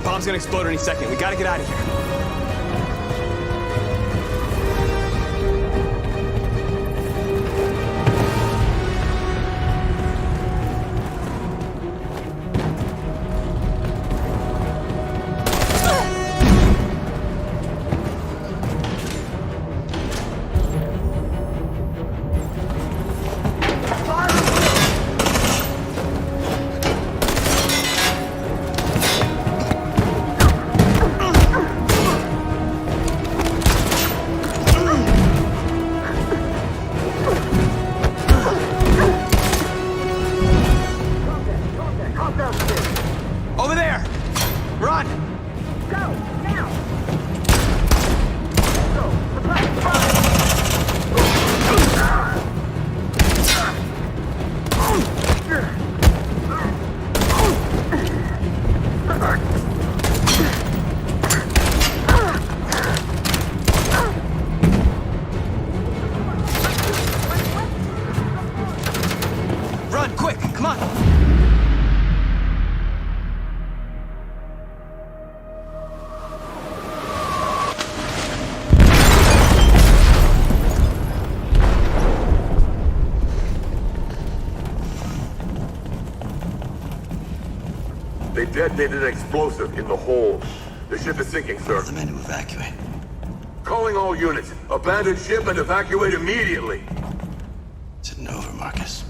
Bomb's gonna explode any second. We gotta get out of here. They detonated an explosive in the hold. The ship is sinking, sir. The men to evacuate. Calling all units. Abandon ship and evacuate immediately. It's over, Marcus.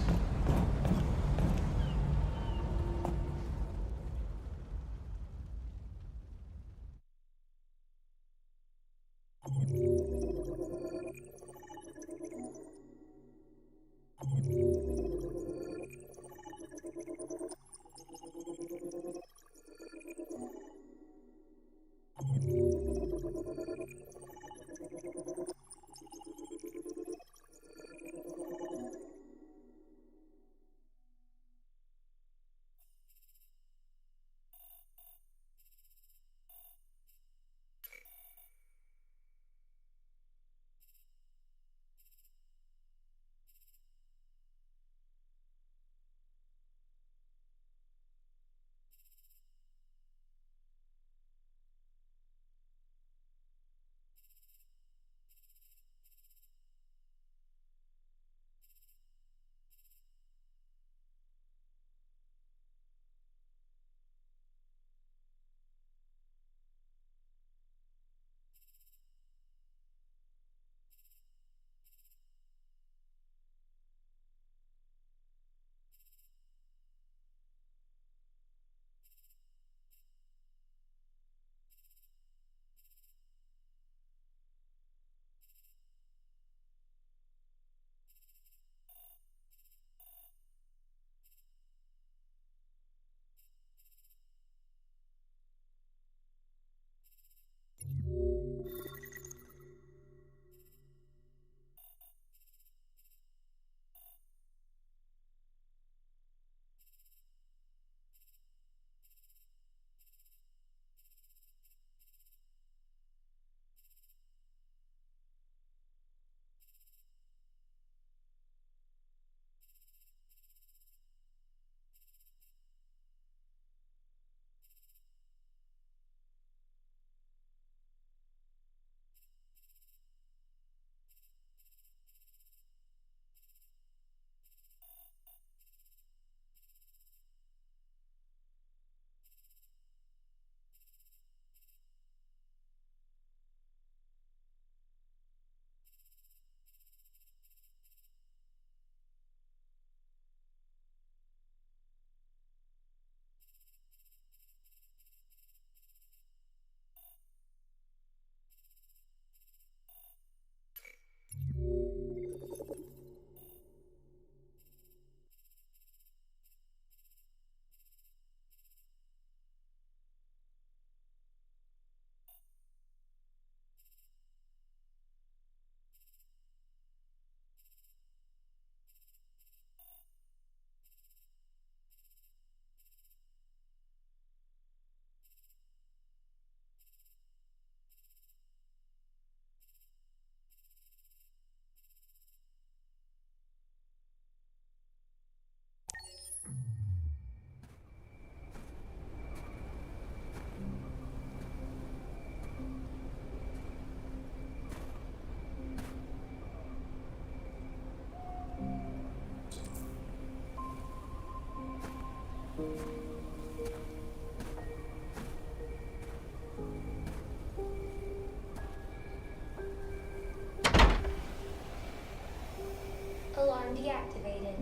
Alarm deactivated.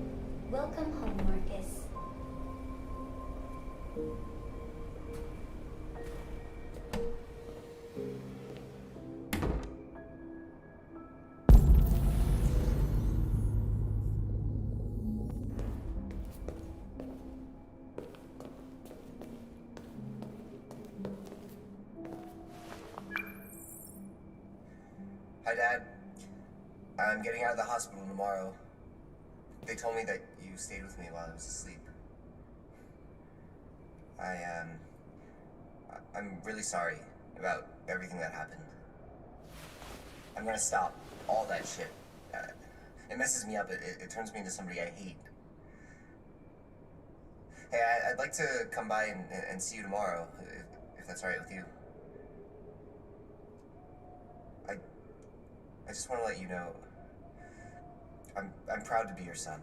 Welcome home, Marcus. Hi, Dad. I'm getting out of the hospital tomorrow. They told me that you stayed with me while I was asleep. I'm really sorry about everything that happened. I'm gonna stop all that shit. It messes me up. It turns me into somebody I hate. Hey, I'd like to come by and see you tomorrow, if that's all right with you. I just want to let you know, I'm proud to be your son.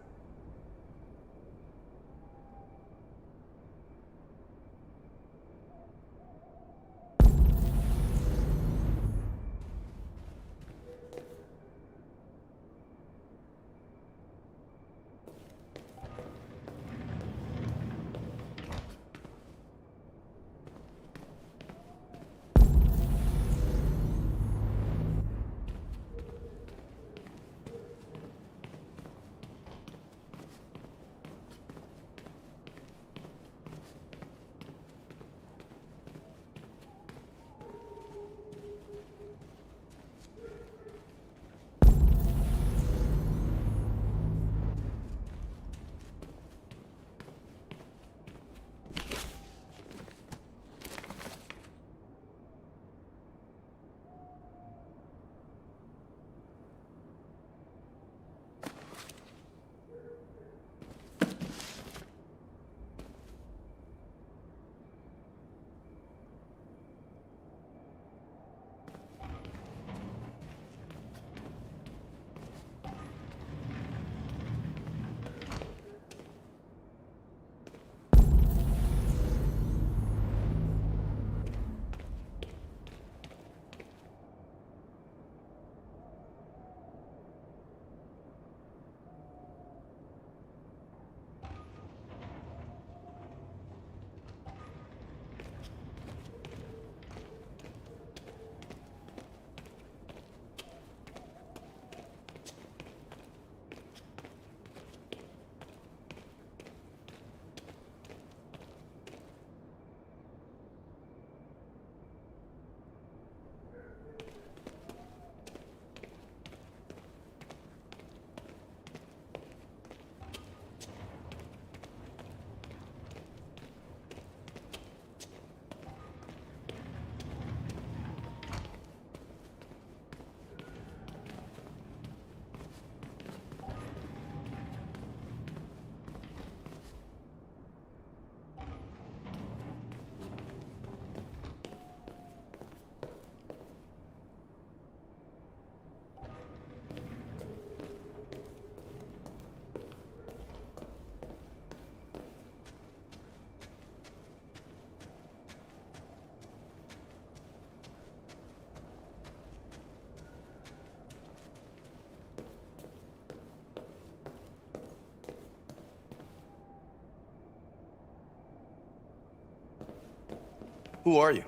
Who are you?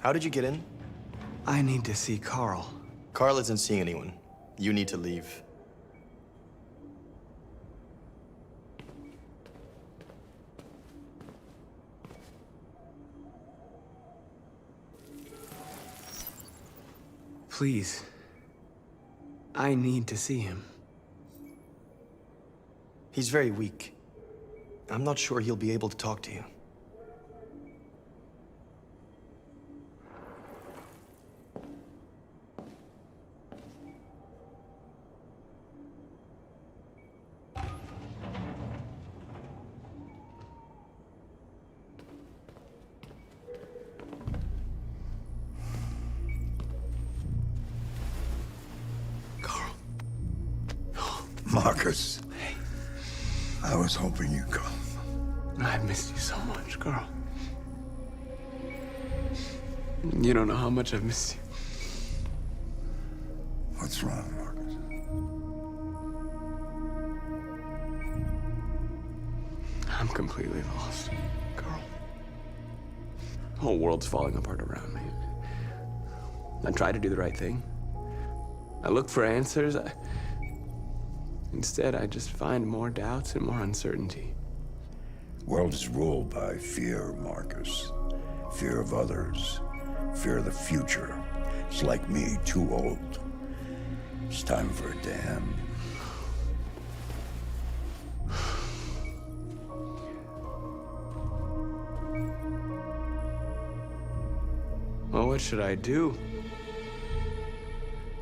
How did you get in? I need to see Carl. Carl isn't seeing anyone. You need to leave. Please. I need to see him. He's very weak. I'm not sure he'll be able to talk to you. Marcus. Hey. I was hoping you'd come. I've missed you so much, Carl. You don't know how much I've missed you. What's wrong, Marcus? I'm completely lost, Carl. The whole world's falling apart around me. I try to do the right thing. I look for answers. Instead, I just find more doubts and more uncertainty. World is ruled by fear, Marcus. Fear of others. Fear of the future. It's like me, too old. It's time for a damn. Well, what should I do?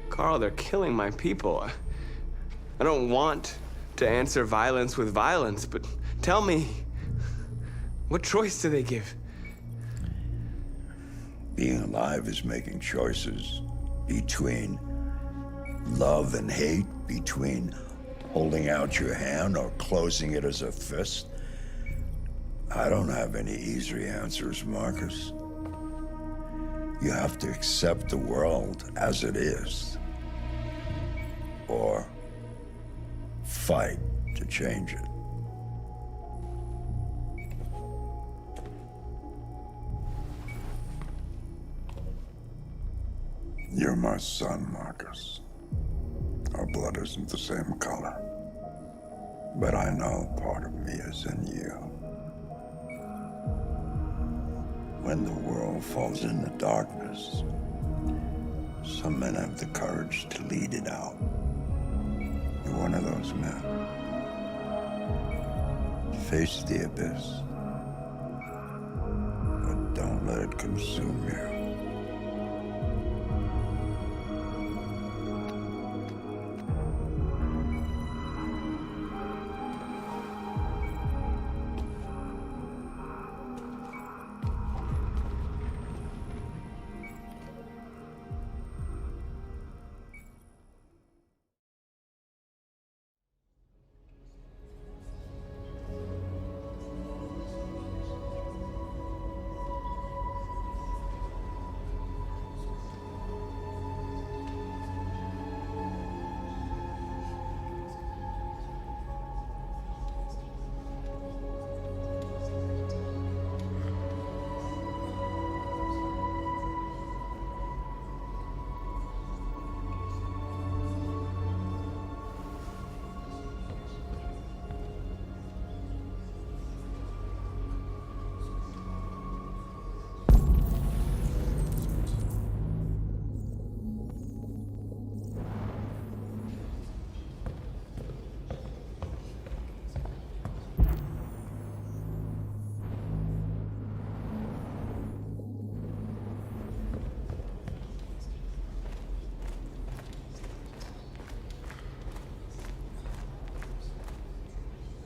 Carl, they're killing my people. I don't want to answer violence with violence, but tell me, what choice do they give? Being alive is making choices between love and hate, between holding out your hand or closing it as a fist. I don't have any easy answers, Marcus. You have to accept the world as it is, or fight to change it. You're my son, Marcus. Our blood isn't the same color, but I know part of me is in you. When the world falls into darkness, some men have the courage to lead it out. You're one of those men. Face the abyss, but don't let it consume you.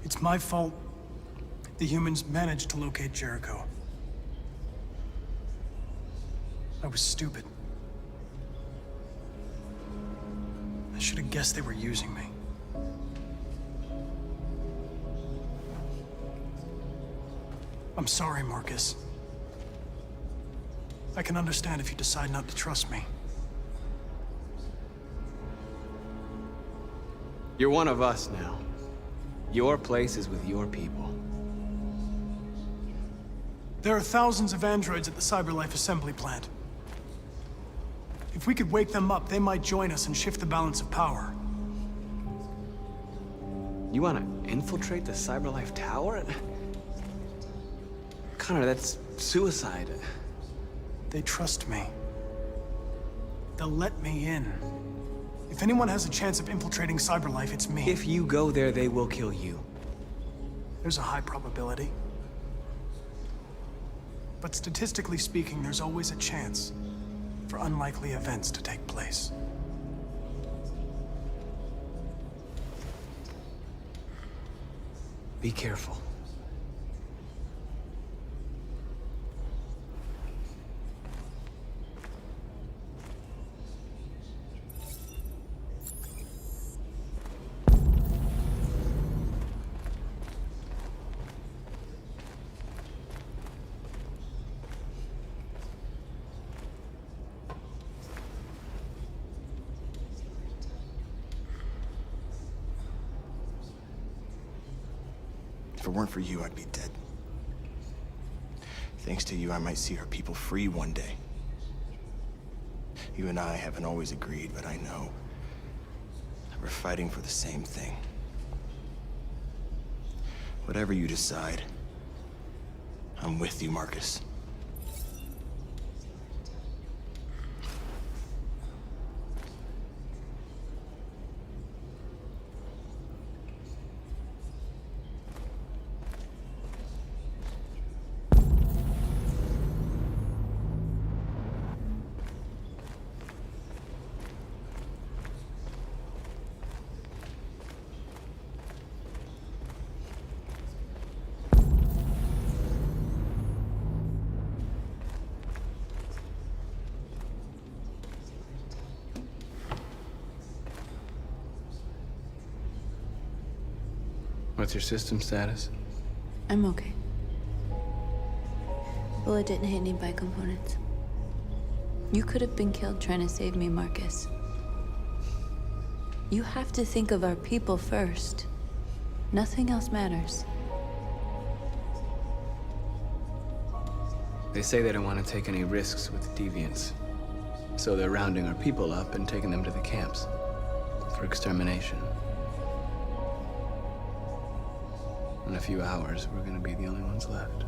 It's my fault the humans managed to locate Jericho. I was stupid. I should have guessed they were using me. I'm sorry, Marcus. I can understand if you decide not to trust me. You're one of us now. Your place is with your people. There are thousands of androids at the CyberLife assembly plant. If we could wake them up, they might join us and shift the balance of power. You want to infiltrate the CyberLife tower? Connor, that's suicide. They trust me. They'll let me in. If anyone has a chance of infiltrating CyberLife, it's me. If you go there, they will kill you. There's a high probability. But statistically speaking, there's always a chance for unlikely events to take place. Be careful. If it weren't for you, I'd be dead. Thanks to you, I might see our people free one day. You and I haven't always agreed, but I know we're fighting for the same thing. Whatever you decide, I'm with you, Marcus. What's your system status? I'm okay. Bullet didn't hit any bike components. You could have been killed trying to save me, Marcus. You have to think of our people first. Nothing else matters. They say they don't want to take any risks with the deviants. So they're rounding our people up and taking them to the camps for extermination. In a few hours, we're gonna be the only ones left.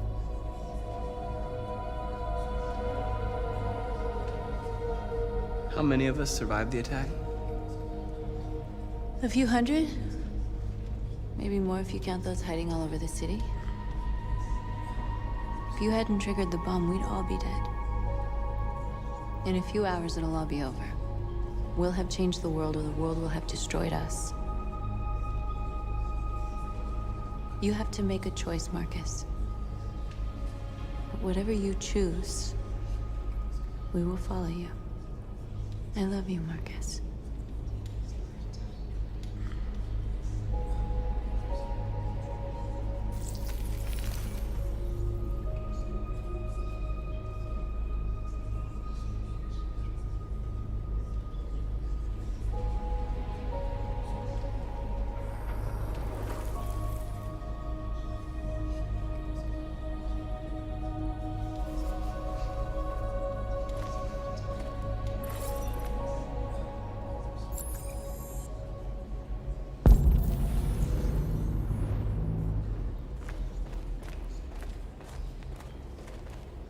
How many of us survived the attack? A few hundred? Maybe more if you count those hiding all over the city. If you hadn't triggered the bomb, we'd all be dead. In a few hours, it'll all be over. We'll have changed the world, or the world will have destroyed us. You have to make a choice, Marcus. But whatever you choose, we will follow you. I love you, Marcus.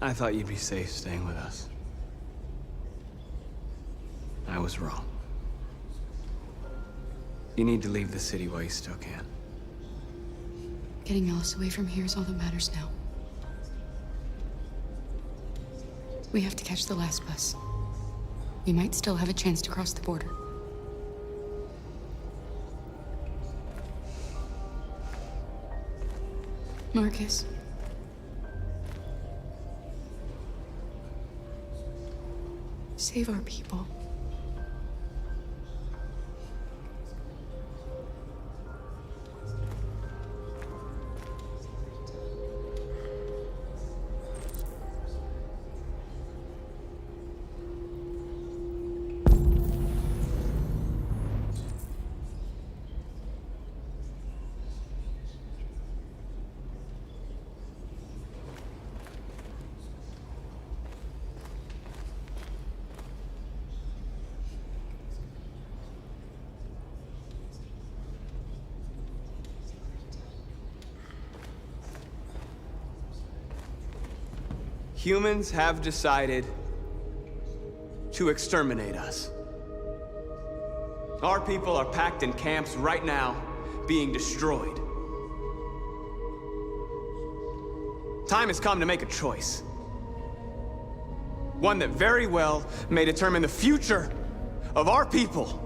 I thought you'd be safe staying with us. I was wrong. You need to leave the city while you still can. Getting Alice away from here is all that matters now. We have to catch the last bus. We might still have a chance to cross the border. Marcus. Save our people. Humans have decided to exterminate us. Our people are packed in camps right now, being destroyed. Time has come to make a choice. One that very well may determine the future of our people.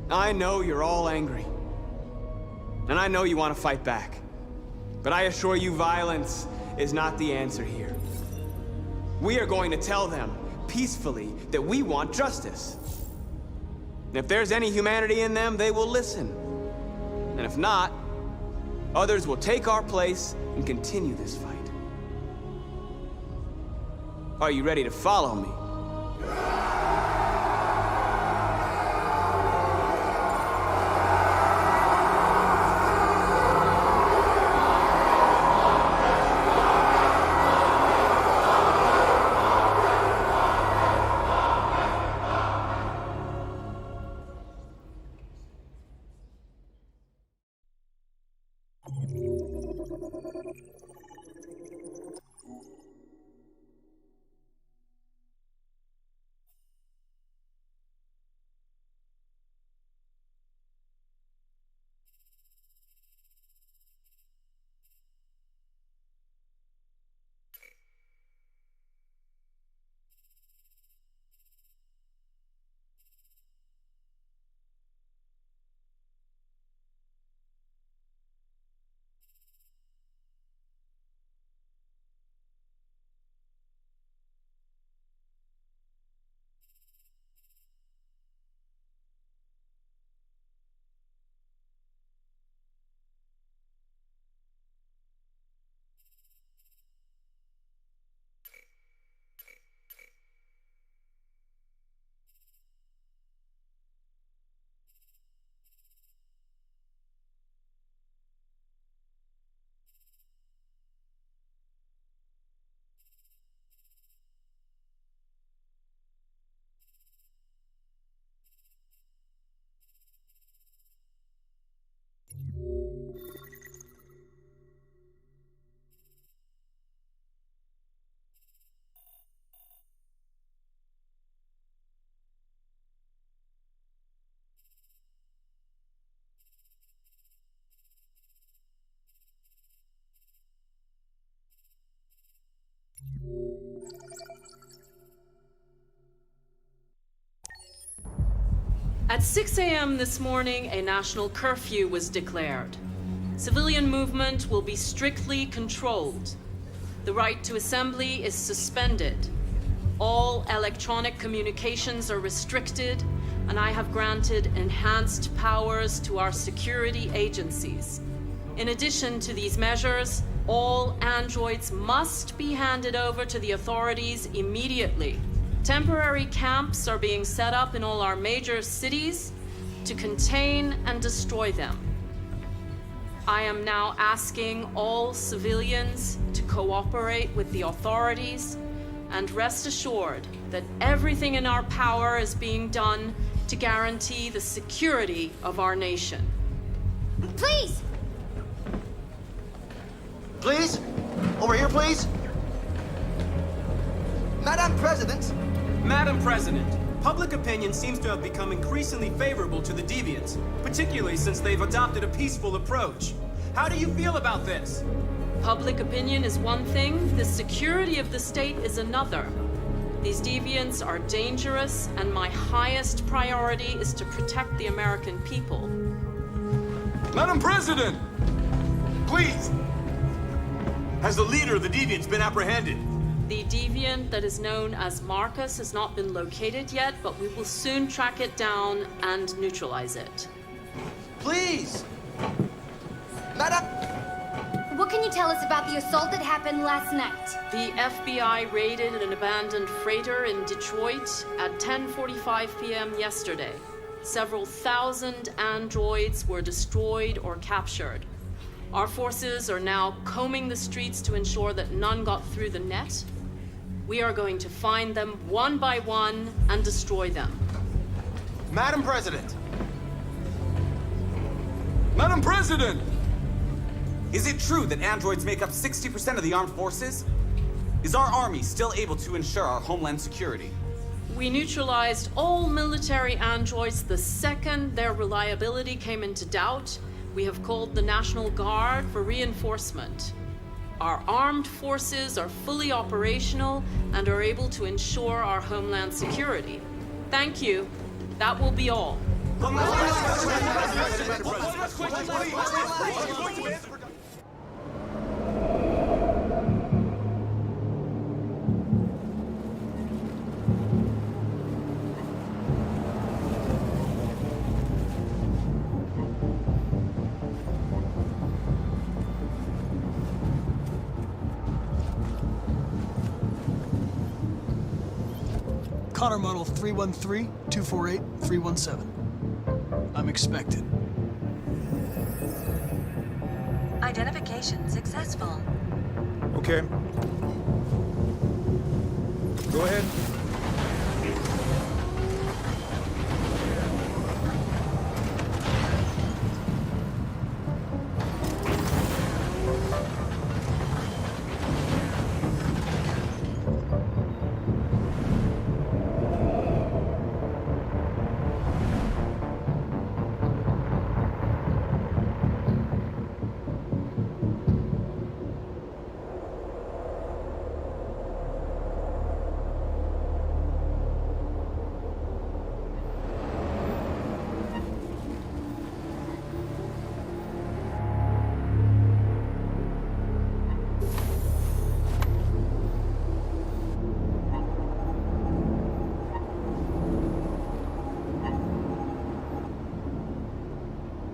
I know you're all angry. And I know you want to fight back. But I assure you, violence is not the answer here. We are going to tell them, peacefully, that we want justice. And if there's any humanity in them, they will listen. And if not, others will take our place and continue this fight. Are you ready to follow me? At 6 a.m. this morning, a national curfew was declared. Civilian movement will be strictly controlled. The right to assembly is suspended. All electronic communications are restricted, and I have granted enhanced powers to our security agencies. In addition to these measures, all androids must be handed over to the authorities immediately. Temporary camps are being set up in all our major cities to contain and destroy them. I am now asking all civilians to cooperate with the authorities and rest assured that everything in our power is being done to guarantee the security of our nation. Please! Please? Over here, please? Madam President! Madam President, public opinion seems to have become increasingly favorable to the deviants, particularly since they've adopted a peaceful approach. How do you feel about this? Public opinion is one thing, the security of the state is another. These deviants are dangerous, and my highest priority is to protect the American people. Madam President! Please! Has the leader of the deviants been apprehended? The deviant that is known as Marcus has not been located yet, but we will soon track it down and neutralize it. Please! Madam! What can you tell us about the assault that happened last night? The FBI raided an abandoned freighter in Detroit at 10:45 p.m. yesterday. Several thousand androids were destroyed or captured. Our forces are now combing the streets to ensure that none got through the net. We are going to find them one by one and destroy them. Madam President! Madam President! Is it true that androids make up 60% of the armed forces? Is our army still able to ensure our homeland security? We neutralized all military androids the second their reliability came into doubt. We have called the National Guard for reinforcement. Our armed forces are fully operational and are able to ensure our homeland security. Thank you. That will be all. Connor model 313-248-317. I'm expected. Identification successful. Okay. Go ahead.